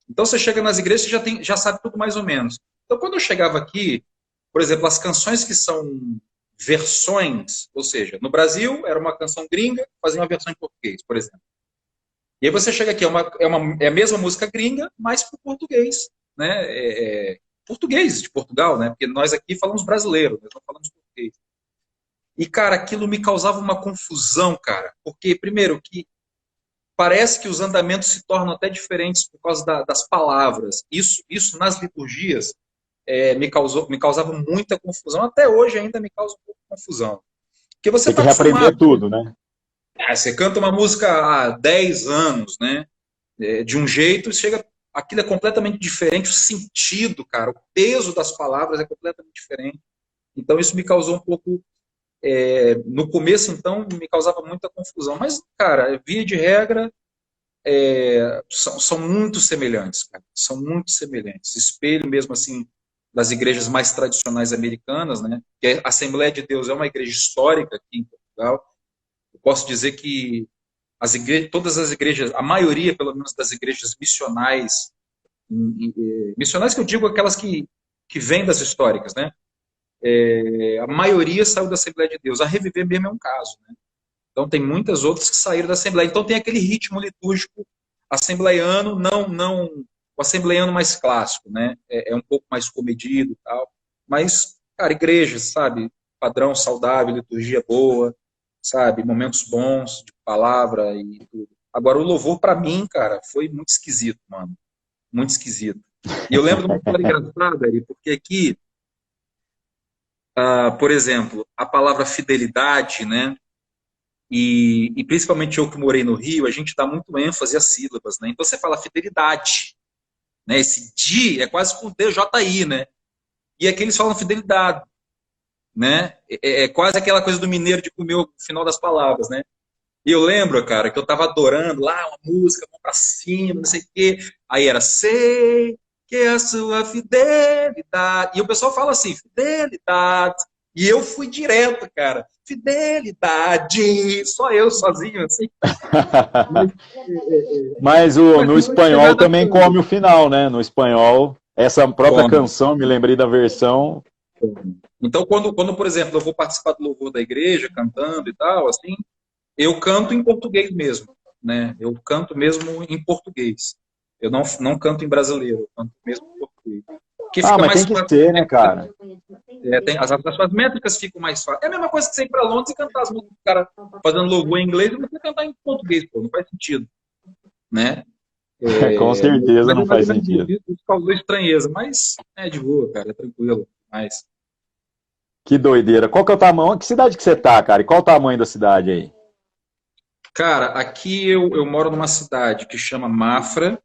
Então você chega nas igrejas e já sabe tudo mais ou menos. Então quando eu chegava aqui, por exemplo, as canções que são versões, ou seja, no Brasil era uma canção gringa, fazia uma versão em português, por exemplo. E aí você chega aqui, é a mesma música gringa, mas para o português, né? Português de Portugal, né? Porque nós aqui falamos brasileiro, nós não falamos português. E, cara, aquilo me causava uma confusão, cara, porque, primeiro, que parece que os andamentos se tornam até diferentes por causa das palavras. Isso nas liturgias me causava muita confusão. Até hoje ainda me causa um pouco de confusão. Porque você Tem que está reaprender acostumado. tudo, né? Você canta uma música há 10 anos, né? De um jeito, chega. Aquilo é completamente diferente. O sentido, cara, o peso das palavras é completamente diferente. Então, isso me causou um pouco. No começo, então, me causava muita confusão. Mas, cara, via de regra, são muito semelhantes, cara. São muito semelhantes. Espelho mesmo assim das igrejas mais tradicionais americanas, né? Que a Assembleia de Deus é uma igreja histórica aqui em Portugal. Eu posso dizer que todas as igrejas, a maioria, pelo menos, das igrejas missionais, missionais que eu digo aquelas que vêm das históricas, né? A maioria saiu da Assembleia de Deus. A Reviver mesmo é um caso, né? Então tem muitas outras que saíram da Assembleia. Então tem aquele ritmo litúrgico assembleiano, não o assembleiano mais clássico, né? É um pouco mais comedido e tal. Mas, cara, igreja, sabe? Padrão saudável, liturgia boa, sabe? Momentos bons de palavra e tudo. Agora, o louvor, para mim, cara, foi muito esquisito, mano. Muito esquisito. E eu lembro de uma história engraçada, Ari, porque aqui, por exemplo, a palavra fidelidade, né? E principalmente eu que morei no Rio, a gente dá muito ênfase às sílabas, né? Então você fala fidelidade, né? Esse di é quase com DJI, né? E aqui eles falam fidelidade, né? É quase aquela coisa do mineiro de comer o final das palavras, né? E eu lembro, cara, que eu tava adorando lá uma música, mão pra cima, não sei o quê. Aí era sei que a sua fidelidade. E o pessoal fala assim, fidelidade. E eu fui direto, cara. Fidelidade. Só eu sozinho, assim. Mas, Mas mas no você vai chegar espanhol também adaptando. come o final, né? No espanhol, essa própria Como? canção, me lembrei da versão. Então, quando, por exemplo, eu vou participar do louvor da igreja, cantando e tal, assim, eu canto em português mesmo, né? Eu canto mesmo em português. Eu não canto em brasileiro, eu canto mesmo em português. Que Ah, fica mas mais tem que fácil, ser, né? né, cara? As suas métricas ficam mais fáceis. É a mesma coisa que você ir para Londres e cantar as músicas do cara fazendo louvor em inglês e você cantar em português, pô, não faz sentido, né? Com certeza Mas é não mais faz ou menos sentido. isso, isso causou estranheza, mas é de boa, cara, é tranquilo. Mas, Que doideira. Qual que é o tamanho? Que cidade que você tá, cara? E qual o tamanho da cidade aí? cara, aqui eu moro numa cidade que chama Mafra.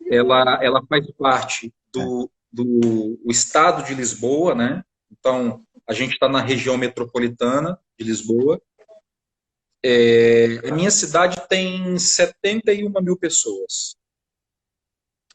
Ela faz parte do estado de Lisboa, né? Então, a gente está na região metropolitana de Lisboa. A minha cidade tem 71 mil pessoas.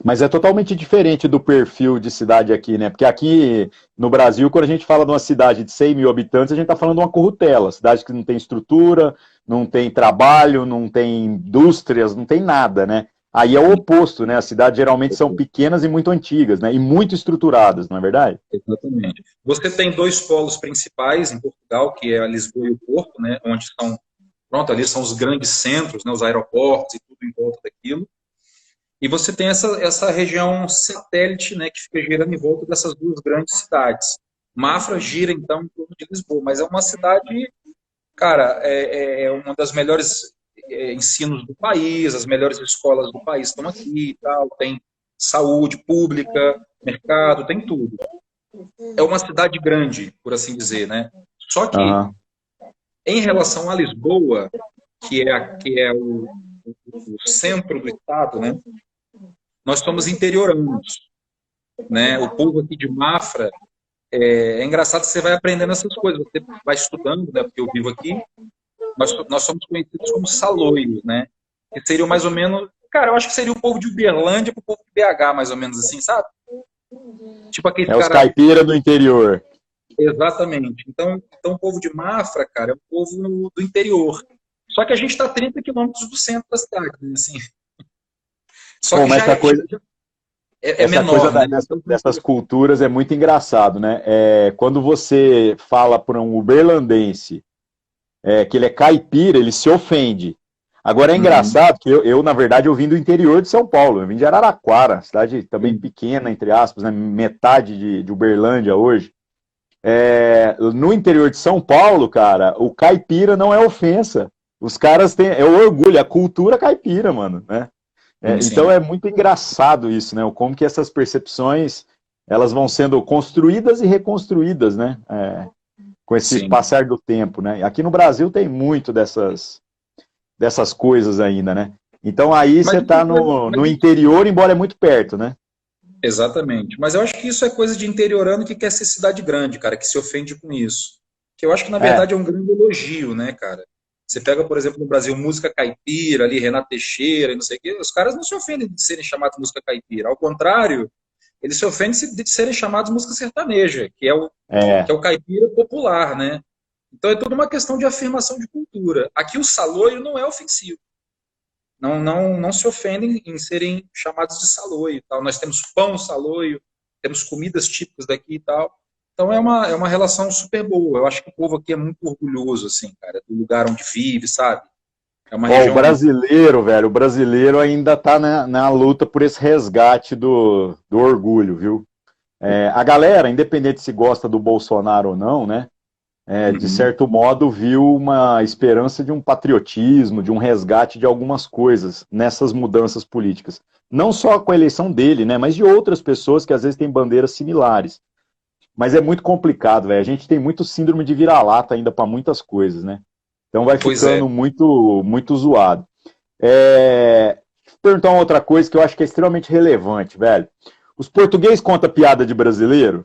Mas é totalmente diferente do perfil de cidade aqui, né? Porque aqui no Brasil, quando a gente fala de uma cidade de 100 mil habitantes, a gente está falando de uma currutela. Cidade que não tem estrutura, não tem trabalho, não tem indústrias, não tem nada, né? Aí é o oposto, né? As cidades geralmente são pequenas e muito antigas, né? E muito estruturadas, não é verdade? Exatamente. Você tem dois polos principais em Portugal, que é a Lisboa e o Porto, né? Onde são, pronto, ali são os grandes centros, né? Os aeroportos e tudo em volta daquilo. E você tem essa região satélite, né, que fica girando em volta dessas duas grandes cidades. Mafra gira, então, em torno de Lisboa, mas é uma cidade, cara, é uma das melhores ensinos do país, as melhores escolas do país estão aqui e tal, tem saúde pública, mercado, tem tudo. É uma cidade grande, por assim dizer, né? Só que, Aham. em relação a Lisboa, que é o centro do estado, né? Nós somos interioranos, né? O povo aqui de Mafra, é engraçado que você vai aprendendo essas coisas, você vai estudando, né? Porque eu vivo aqui, nós somos conhecidos como saloios, né? Que seriam mais ou menos, cara, eu acho que seria o povo de Uberlândia para o povo de BH, mais ou menos assim, sabe? Tipo aquele É os cara. caipira do interior. Exatamente. Então o povo de Mafra, cara, é um povo do interior. Só que a gente está a 30 quilômetros do centro da cidade, né? Assim. Só Bom, que mas já essa coisa, é essa coisa menor, né? dessas culturas é muito engraçado, né? Quando você fala para um uberlandense que ele é caipira, ele se ofende. Agora é Uhum, engraçado que na verdade, eu vim do interior de São Paulo, eu vim de Araraquara, cidade também sim. pequena, entre aspas, né? Metade de Uberlândia hoje. No interior de São Paulo, cara, o caipira não é ofensa. Os caras têm. É o orgulho, a cultura caipira, mano, né? Sim, Então sim. é muito engraçado isso, né? Como que essas percepções elas vão sendo construídas e reconstruídas, né? Com esse Sim. passar do tempo, né? Aqui no Brasil tem muito dessas coisas ainda, né? Então aí Mas você isso é está coisa, no interior, embora é muito perto, né? exatamente. Mas eu acho que isso é coisa de interiorano que quer ser cidade grande, cara, que se ofende com isso. Que eu acho que, na É, verdade, é um grande elogio, né, cara? Você pega, por exemplo, no Brasil, música caipira, ali, Renato Teixeira e não sei o quê, os caras não se ofendem de serem chamados música caipira. Ao contrário, eles se ofendem de serem chamados música sertaneja, que é, é o caipira popular, né? Então é toda uma questão de afirmação de cultura. Aqui o saloio não é ofensivo. Não se ofendem em serem chamados de saloio e tal. Nós temos pão saloio, temos comidas típicas daqui e tal. Então é uma relação super boa. Eu acho que o povo aqui é muito orgulhoso, assim, cara, do lugar onde vive, sabe? É uma ó, o região. brasileiro, velho, o brasileiro ainda está na luta por esse resgate do orgulho, viu? A galera, independente se gosta do Bolsonaro ou não, né? De Uhum, certo modo, viu uma esperança de um patriotismo, de um resgate de algumas coisas nessas mudanças políticas. Não só com a eleição dele, né? Mas de outras pessoas que às vezes têm bandeiras similares. Mas é muito complicado, velho. A gente tem muito síndrome de vira-lata ainda para muitas coisas, né? Então vai pois é. ficando muito, muito zoado. Vou perguntar uma outra coisa que eu acho que é extremamente relevante, velho. Os portugueses contam piada de brasileiro?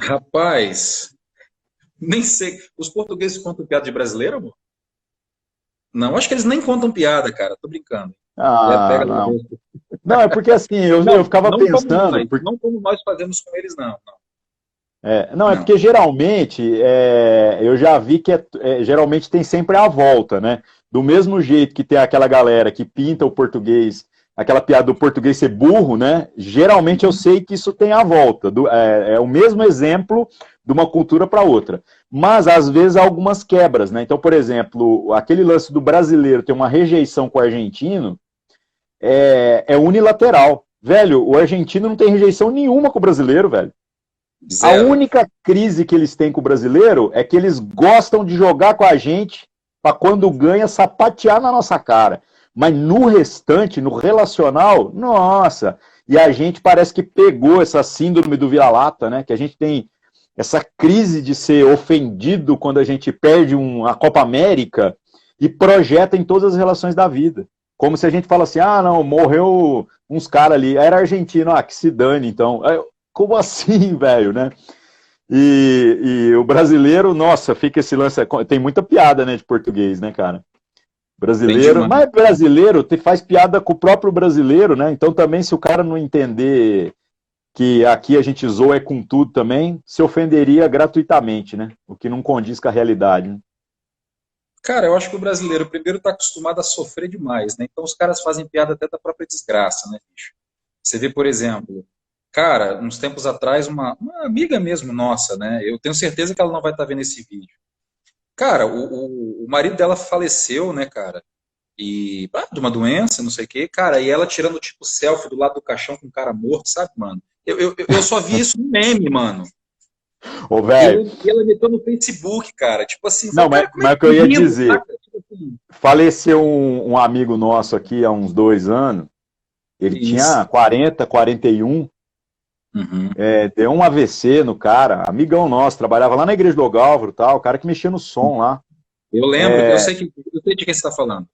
Rapaz, nem sei. Os portugueses contam piada de brasileiro, amor? Não, acho que eles nem contam piada, cara. Tô brincando. Ah, Pega no não. rosto. Não, é porque assim, eu Não, ficava pensando, não como nós fazemos com eles, não. não, é Não. porque geralmente eu já vi que geralmente tem sempre a volta, né? Do mesmo jeito que tem aquela galera que pinta o português, aquela piada do português ser burro, né? Geralmente eu Uhum. sei que isso tem a volta. É o mesmo exemplo de uma cultura para outra. Mas às vezes há algumas quebras, né? Então, por exemplo, aquele lance do brasileiro ter uma rejeição com o argentino é unilateral. Velho, o argentino não tem rejeição nenhuma com o brasileiro, velho. A Zero. única crise que eles têm com o brasileiro é que eles gostam de jogar com a gente para quando ganha sapatear na nossa cara. Mas no restante, no relacional, nossa. E a gente parece que pegou essa síndrome do vira-lata, né? Que a gente tem essa crise de ser ofendido quando a gente perde a Copa América e projeta em todas as relações da vida. Como se a gente fala assim, ah, não, morreu uns caras ali, era argentino, que se dane, então. Como assim, velho, né? E o brasileiro, nossa, fica esse lance. Tem muita piada, né, de português, né, cara? Tem Brasileiro, demais. mas brasileiro faz piada com o próprio brasileiro, né? Então também, se o cara não entender que aqui a gente zoa com tudo também, se ofenderia gratuitamente, né? O que não condiz com a realidade. Né? Cara, eu acho que o brasileiro primeiro está acostumado a sofrer demais, né? Então os caras fazem piada até da própria desgraça, né, bicho? Você vê, por exemplo, cara, uns tempos atrás, uma amiga mesmo nossa, né? Eu tenho certeza que ela não vai estar vendo esse vídeo. Cara, o marido dela faleceu, né, cara? E de uma doença, não sei o quê, cara, e ela tirando tipo selfie do lado do caixão com o cara morto, sabe, mano? Eu só vi isso no meme, mano. Ô, E velho, ela meteu no Facebook, cara. Tipo assim, não, fala, mas, cara, como é mas que o que tá eu ia rindo, dizer, saca? Tipo assim, faleceu um amigo nosso aqui há uns 2 anos, ele isso. tinha 40, 41, Uhum. deu um AVC no cara, amigão nosso, trabalhava lá na igreja do Ogálvaro, tal, o cara que mexia no som lá. Eu lembro, eu sei de quem você está falando.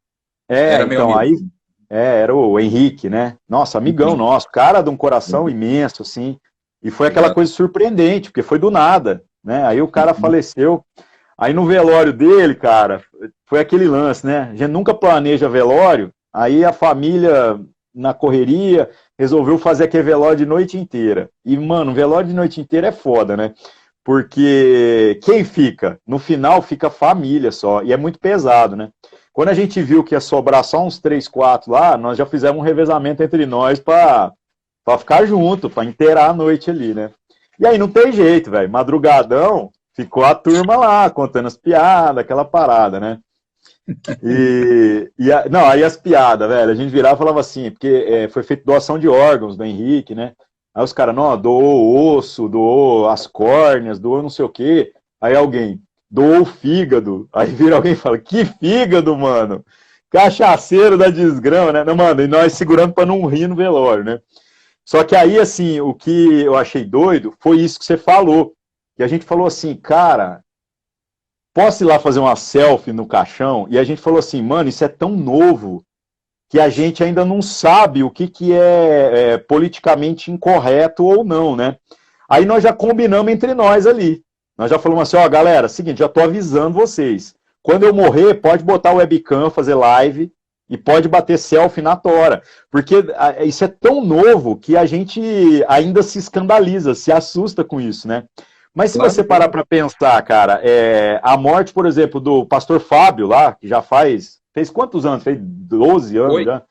Era meu Então, amigo. aí era o Henrique, né? Nossa, amigão Uhum. nosso, cara de um coração imenso, assim. E foi aquela Exato. coisa surpreendente, porque foi do nada, né? Aí o cara Uhum. faleceu. Aí no velório dele, cara, foi aquele lance, né? A gente nunca planeja velório, aí a família na correria, resolveu fazer aquele velório de noite inteira. E, mano, velório de noite inteira é foda, né? Porque quem fica? No final fica família só, e é muito pesado, né? Quando a gente viu que ia sobrar só uns 3, 4 lá, nós já fizemos um revezamento entre nós pra ficar junto, pra inteirar a noite ali, né? E aí não tem jeito, velho. Madrugadão, ficou a turma lá, contando as piadas, aquela parada, né? Não, aí as piadas, velho, a gente virava e falava assim, porque foi feita doação de órgãos do Henrique, né? Aí os caras, não, doou osso, doou as córneas, doou não sei o quê. Aí alguém, doou o fígado. Aí vira alguém e fala, que fígado, mano? Cachaceiro da desgrama, né? Não, mano, e nós segurando pra não rir no velório, né? Só que aí, assim, o que eu achei doido foi isso que você falou. E a gente falou assim, cara, posso ir lá fazer uma selfie no caixão? E a gente falou assim, mano, isso é tão novo que a gente ainda não sabe o que é politicamente incorreto ou não, né? Aí nós já combinamos entre nós ali. Nós já falamos assim, ó, galera, seguinte, já tô avisando vocês. Quando eu morrer, pode botar o webcam, fazer live e pode bater selfie na tora. Porque isso é tão novo que a gente ainda se escandaliza, se assusta com isso, né? Mas se Claro, você parar para pensar, cara, a morte, por exemplo, do pastor Fábio lá, que já fez quantos anos? Fez 12 anos Oi, já?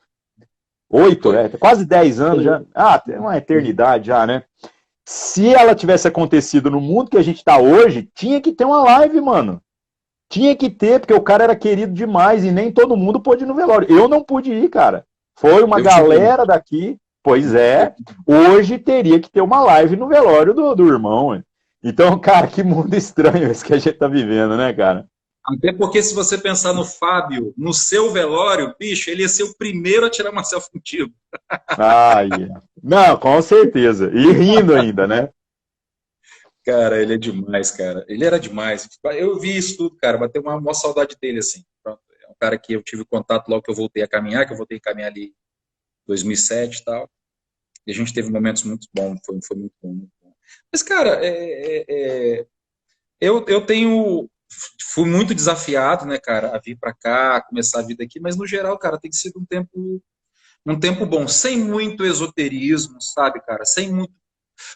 8, oi. quase 10 anos já. Ah, tem uma eternidade já, né? Se ela tivesse acontecido no mundo que a gente tá hoje, tinha que ter uma live, mano. Tinha que ter, porque o cara era querido demais e nem todo mundo pôde ir no velório. Eu não pude ir, cara. Foi uma Eu tive. galera daqui, pois é. Hoje teria que ter uma live no velório do irmão. Hein? Então, cara, que mundo estranho esse que a gente tá vivendo, né, cara? Até porque se você pensar no Fábio, no seu velório, bicho, ele ia ser o primeiro a tirar uma selfie contigo. Ai, não, com certeza. E rindo ainda, né? Cara, ele é demais, cara. Ele era demais. Eu vi isso tudo, cara. Bateu uma maior saudade dele, assim. Pronto. É um cara que eu tive contato logo que eu voltei a caminhar, que eu voltei a caminhar ali em 2007 e tal. E a gente teve momentos muito bons, foi muito bom, muito bom. Mas, cara, eu tenho. Fui muito desafiado, né, cara, a vir para cá, começar a vida aqui, mas no geral, cara, tem sido um tempo bom, sem muito esoterismo, sabe, cara, sem muito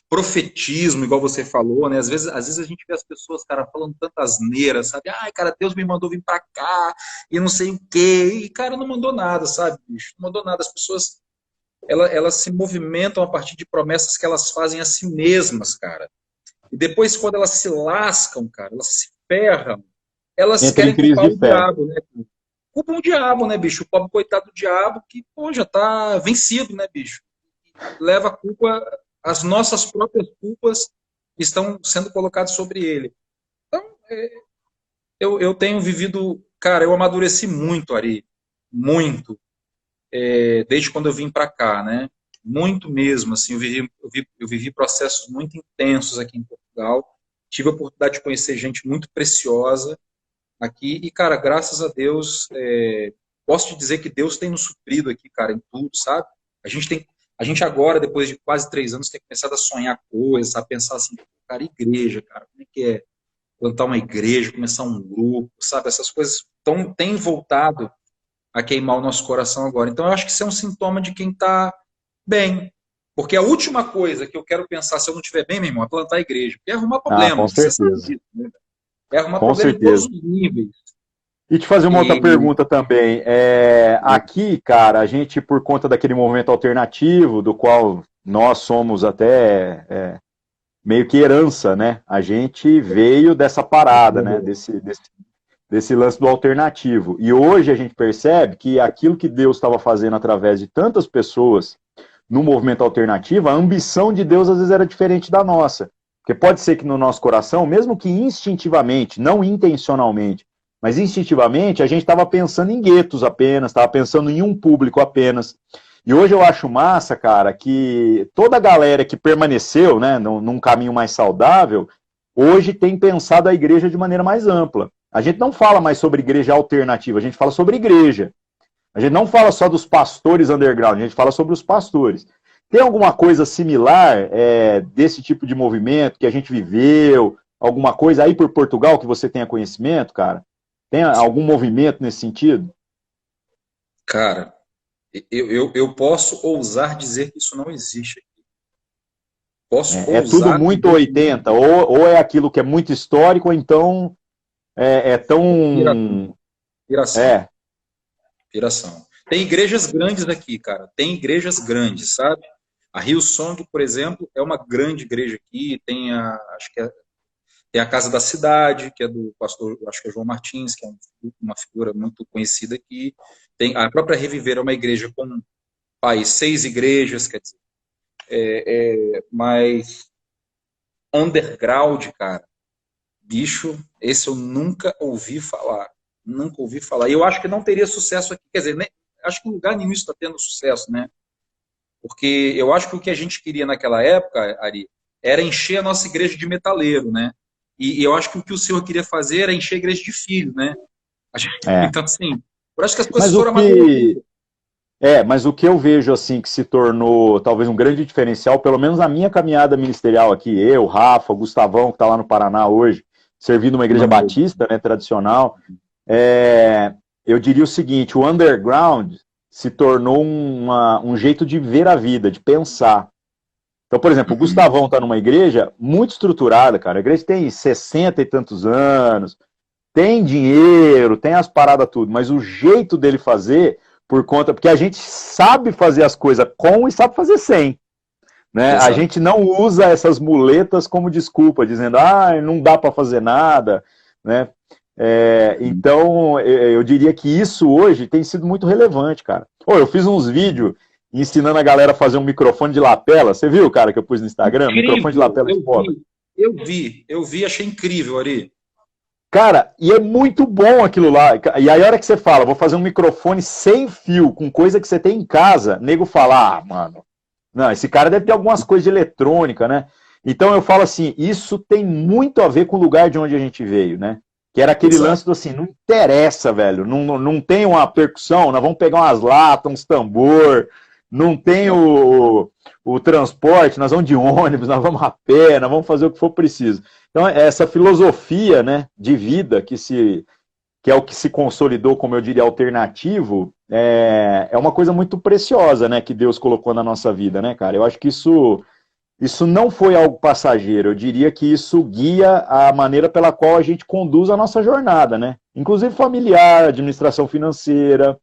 profetismo, igual você falou, né? Às vezes a gente vê as pessoas, cara, falando tanta asneira, sabe? Ai, cara, Deus me mandou vir para cá e não sei o quê. E, cara, não mandou nada, sabe, bicho? Não mandou nada. As pessoas, elas se movimentam a partir de promessas que elas fazem a si mesmas, cara. E depois, quando elas se lascam, cara, elas se ferram, elas Entra em querem crise culpar de o fé. diabo, né? Culpam o diabo, né, bicho? O pobre coitado do diabo que, pô, já tá vencido, né, bicho? Leva a culpa, as nossas próprias culpas estão sendo colocadas sobre ele. Então, eu tenho vivido, cara, eu amadureci muito, Ari, muito, desde quando eu vim para cá, né? Muito mesmo, assim, eu vivi processos muito intensos aqui em Portugal, tive a oportunidade de conhecer gente muito preciosa aqui, e, cara, graças a Deus, posso te dizer que Deus tem nos suprido aqui, cara, em tudo, sabe? A gente agora, depois de quase 3 anos, tem começado a sonhar coisas, a pensar assim, cara, igreja, cara, como é que é plantar uma igreja, começar um grupo, sabe? Essas coisas têm voltado a queimar o nosso coração agora. Então, eu acho que isso é um sintoma de quem está bem. Porque a última coisa que eu quero pensar se eu não estiver bem, meu irmão, é plantar a igreja. Porque é arrumar Ah, problema, com você sabe certeza. disso, né? É arrumar Com problema em todos certeza. os níveis. E te fazer uma outra E pergunta também. Aqui, cara, a gente, por conta daquele movimento alternativo, do qual nós somos até meio que herança, né? A gente veio dessa parada, né? Desse lance do alternativo. E hoje a gente percebe que aquilo que Deus estava fazendo através de tantas pessoas no movimento alternativo, a ambição de Deus às vezes era diferente da nossa. Porque pode ser que no nosso coração, mesmo que instintivamente, não intencionalmente, mas instintivamente, a gente estava pensando em guetos apenas, estava pensando em um público apenas. E hoje eu acho massa, cara, que toda a galera que permaneceu, né, num caminho mais saudável, hoje tem pensado a igreja de maneira mais ampla. A gente não fala mais sobre igreja alternativa, a gente fala sobre igreja. A gente não fala só dos pastores underground, a gente fala sobre os pastores. Tem alguma coisa similar desse tipo de movimento que a gente viveu? Alguma coisa aí por Portugal que você tenha conhecimento, cara? Tem algum movimento nesse sentido? cara, Eu posso ousar dizer que isso não existe. Posso É tudo ousar muito dizer que 80, ou é aquilo que é muito histórico, ou então é piração. tão. Piração. É, Piração. Tem igrejas grandes aqui, cara. Tem igrejas grandes, sabe? A Hillsong, por exemplo, é uma grande igreja aqui. Acho que tem a Casa da Cidade, que é do pastor, acho que é João Martins, que é uma figura muito conhecida aqui. Tem a própria Reviver é uma igreja com 6 igrejas, quer dizer, mas underground, cara, bicho, esse eu nunca ouvi falar. Nunca ouvi falar. E eu acho que não teria sucesso aqui. Quer dizer, acho que lugar nenhum está tendo sucesso, né? Porque eu acho que o que a gente queria naquela época, Ari, era encher a nossa igreja de metaleiro, né? E eu acho que o que o senhor queria fazer era encher a igreja de filho, né? é. Então, assim, eu acho que as coisas Mas o foram que amadurecendo. mas o que eu vejo assim que se tornou talvez um grande diferencial, pelo menos na minha caminhada ministerial aqui, eu, Rafa, o Gustavão, que está lá no Paraná hoje, servindo uma igreja Maneiro. batista, né, tradicional, é, eu diria o seguinte: o underground se tornou um jeito de ver a vida, de pensar. Então, por exemplo, o Uhum. Gustavão está numa igreja muito estruturada, cara. A igreja tem 60 e tantos anos, tem dinheiro, tem as paradas tudo, mas o jeito dele fazer, por conta, porque a gente sabe fazer as coisas com e sabe fazer sem, né? A Exato. gente não usa essas muletas como desculpa, dizendo, não dá para fazer nada, né? Uhum. Então, eu diria que isso hoje tem sido muito relevante, cara. Pô, eu fiz uns vídeos ensinando a galera a fazer um microfone de lapela. Você viu, cara, que eu pus no Instagram? Microfone de Incrível, lapela de foda. eu vi, achei incrível, Ari. Cara, e é muito bom aquilo lá. E aí, a hora que você fala, vou fazer um microfone sem fio, com coisa que você tem em casa, nego fala, mano, não, esse cara deve ter algumas coisas de eletrônica, né? Então eu falo assim, isso tem muito a ver com o lugar de onde a gente veio, né? Que era aquele Exato. lance do assim, não interessa, velho, não tem uma percussão, nós vamos pegar umas latas, uns tambor, não tem Exato. o transporte, nós vamos de ônibus, nós vamos a pé, nós vamos fazer o que for preciso. Então, essa filosofia, né, de vida que é o que se consolidou, como eu diria, alternativo, é uma coisa muito preciosa, né, que Deus colocou na nossa vida, né, cara? Eu acho que isso não foi algo passageiro, eu diria que isso guia a maneira pela qual a gente conduz a nossa jornada, né? Inclusive familiar, administração financeira,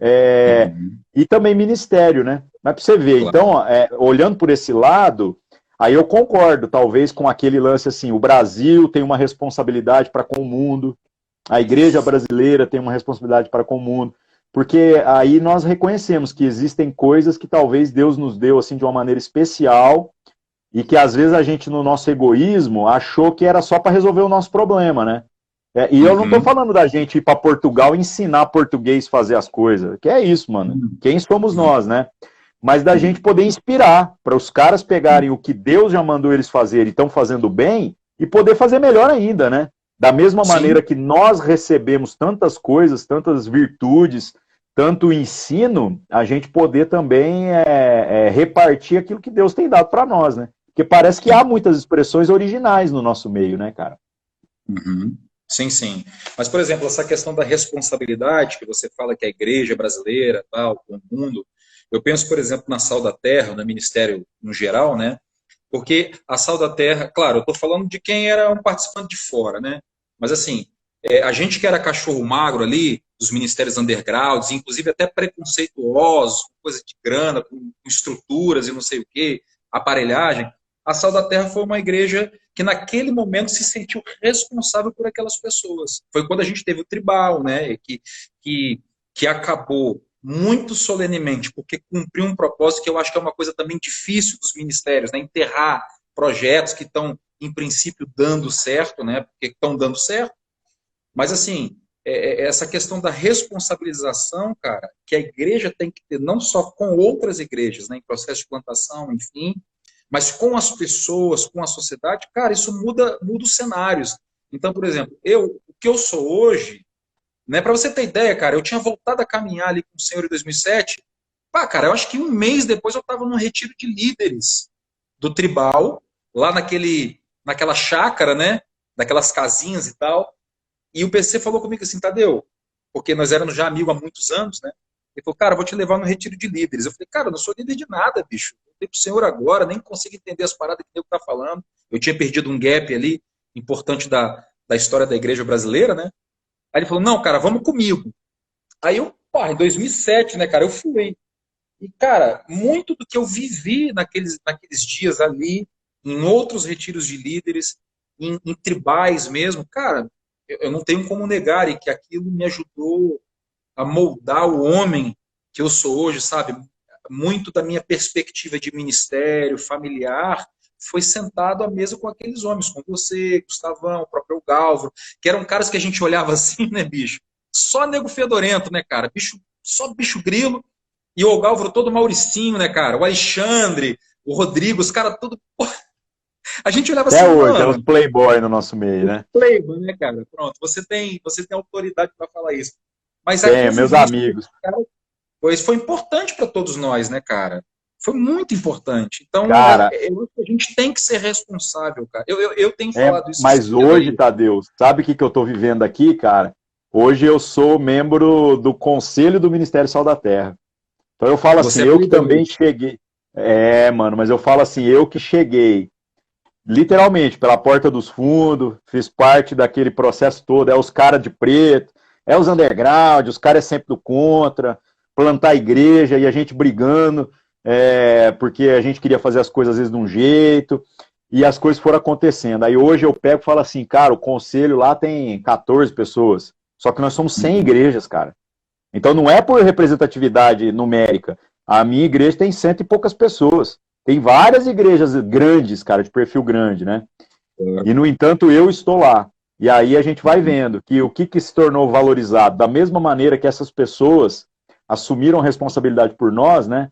Uhum. e também ministério, né? Mas para você ver, Claro. então, olhando por esse lado, aí eu concordo, talvez, com aquele lance assim: o Brasil tem uma responsabilidade para com o mundo, a igreja brasileira tem uma responsabilidade para com o mundo, porque aí nós reconhecemos que existem coisas que talvez Deus nos deu assim de uma maneira especial e que às vezes a gente, no nosso egoísmo, achou que era só para resolver o nosso problema, né? E eu não estou Uhum. falando da gente ir para Portugal e ensinar português a fazer as coisas. Que é isso, mano. Uhum. Quem somos nós, né? Mas da gente Uhum. poder inspirar para os caras pegarem o que Deus já mandou eles fazer e estão fazendo bem e poder fazer melhor ainda, né? Da mesma maneira Sim, que nós recebemos tantas coisas, tantas virtudes, tanto ensino, a gente poder também repartir aquilo que Deus tem dado para nós, né? Porque parece que há sim. muitas expressões originais no nosso meio, né, cara? Uhum. Sim, sim. Mas, por exemplo, essa questão da responsabilidade que você fala que a igreja brasileira, tal, com o mundo, eu penso, por exemplo, na Sal da Terra, no ministério no geral, né? Porque a Sal da Terra, claro, eu estou falando de quem era um participante de fora, né? Mas assim, a gente que era cachorro magro ali, dos ministérios undergrounds, inclusive até preconceituosos, com coisa de grana, com estruturas e não sei o quê, aparelhagem, a Sal da Terra foi uma igreja que naquele momento se sentiu responsável por aquelas pessoas. Foi quando a gente teve o tribal, né? Que, que acabou muito solenemente, porque cumpriu um propósito que eu acho que é uma coisa também difícil dos ministérios, né? Enterrar projetos que estão, em princípio, dando certo, né? Porque estão dando certo. Mas, assim, essa questão da responsabilização, cara, que a igreja tem que ter, não só com outras igrejas, né, em processo de plantação, enfim, mas com as pessoas, com a sociedade, cara, isso muda os cenários. Então, por exemplo, o que eu sou hoje, né, para você ter ideia, cara, eu tinha voltado a caminhar ali com o Senhor em 2007. Pá, cara, eu acho que um mês depois eu estava num retiro de líderes do tribal, lá naquela chácara, né, daquelas casinhas e tal. E o PC falou comigo assim, Tadeu, porque nós éramos já amigos há muitos anos, né? Ele falou, cara, vou te levar no retiro de líderes. Eu falei, cara, eu não sou líder de nada, bicho. Eu tenho pro Senhor agora, nem consigo entender as paradas que o nego tá falando. Eu tinha perdido um gap ali, importante da história da igreja brasileira, né? Aí ele falou, não, cara, vamos comigo. Aí eu, pô, em 2007, né, cara, eu fui. E, cara, muito do que eu vivi naqueles dias ali, em outros retiros de líderes, em tribais mesmo, cara, eu não tenho como negar e que aquilo me ajudou a moldar o homem que eu sou hoje, sabe? Muito da minha perspectiva de ministério, familiar, foi sentado à mesa com aqueles homens, com você, Gustavão, o próprio Galvro, que eram caras que a gente olhava assim, né, bicho? Só nego fedorento, né, cara? Bicho, só bicho grilo. E o Galvro todo Mauricinho, né, cara? O Alexandre, o Rodrigo, os caras tudo. A gente olhava Até assim, hoje, tem uns mano. playboy no nosso meio, né? Playboy, né, cara? Pronto, você tem autoridade para falar isso. Mas a Tem, meus convivência, amigos. cara, pois foi importante para todos nós, né, cara? Foi muito importante. Então, Cara, eu acho que a gente tem que ser responsável, cara. Eu tenho falado isso esses mas dias hoje, aí. Tadeu, sabe o que eu tô vivendo aqui, cara? Hoje eu sou membro do Conselho do Ministério Sal da Terra. Então eu falo assim, Você é eu que também playboy. cheguei. Mano, mas eu falo assim, eu que cheguei literalmente pela porta dos fundos, fiz parte daquele processo todo, é os caras de preto, é os underground, os caras é sempre do contra, plantar igreja e a gente brigando, porque a gente queria fazer as coisas às vezes de um jeito, e as coisas foram acontecendo. Aí hoje eu pego e falo assim, cara, o conselho lá tem 14 pessoas, só que nós somos 100 igrejas, cara. Então não é por representatividade numérica. A minha igreja tem cento e poucas pessoas. Tem várias igrejas grandes, cara, de perfil grande, né? E, no entanto, eu estou lá. E aí a gente vai vendo que o que se tornou valorizado, da mesma maneira que essas pessoas assumiram responsabilidade por nós, né?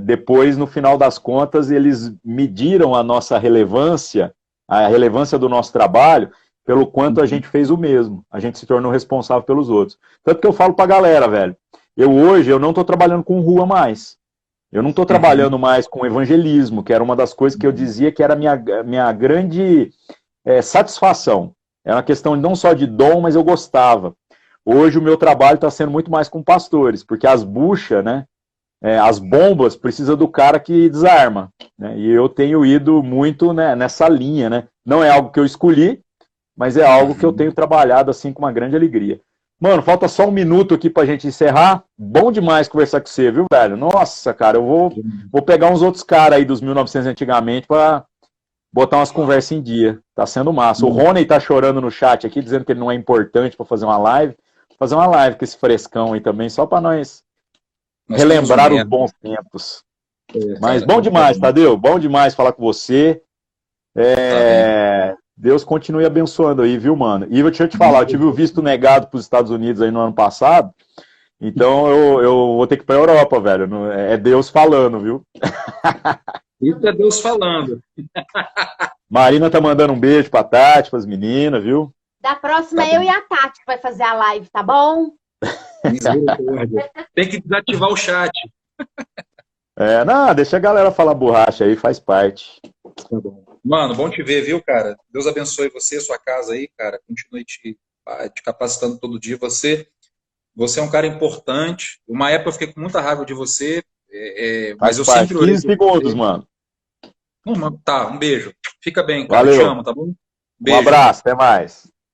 Depois, no final das contas, eles mediram a relevância do nosso trabalho, pelo quanto a gente fez o mesmo. A gente se tornou responsável pelos outros. Tanto que eu falo pra galera, velho, hoje eu não estou trabalhando com rua mais. Eu não estou trabalhando mais com evangelismo, que era uma das coisas que eu dizia que era a minha grande satisfação. Era uma questão não só de dom, mas eu gostava. Hoje o meu trabalho está sendo muito mais com pastores, porque as buchas, né, as bombas, precisa do cara que desarma. Né, e eu tenho ido muito, né, nessa linha. Né? Não é algo que eu escolhi, mas é algo que eu tenho trabalhado assim com uma grande alegria. Mano, falta só um minuto aqui pra gente encerrar. Bom demais conversar com você, viu, velho? Nossa, cara, eu vou pegar uns outros caras aí dos 1900 antigamente pra botar umas conversas em dia. Tá sendo massa. O Rony tá chorando no chat aqui, dizendo que ele não é importante pra fazer uma live. Vou fazer uma live com esse frescão aí também, só pra nós relembrar os bons tempos. Mas bom demais, Tadeu. Bom demais falar com você. Deus continue abençoando aí, viu, mano? E deixa eu te falar, eu tive o visto negado para os Estados Unidos aí no ano passado, então eu vou ter que ir para a Europa, velho. É Deus falando, viu? Isso é Deus falando. Marina tá mandando um beijo pra Tati, pras meninas, viu? Da próxima, eu e a Tati que vai fazer a live, tá bom? Tem que desativar o chat. Não, deixa a galera falar borracha aí, faz parte. Tá bom. Mano, bom te ver, viu, cara? Deus abençoe você, sua casa aí, cara. Continue te capacitando todo dia. Você é um cara importante. Uma época eu fiquei com muita raiva de você, mas eu sempre orei. 15 segundos, mano. Tá, um beijo. Fica bem, cara. Valeu. Te amo, tá bom? Beijo. Um abraço, até mais.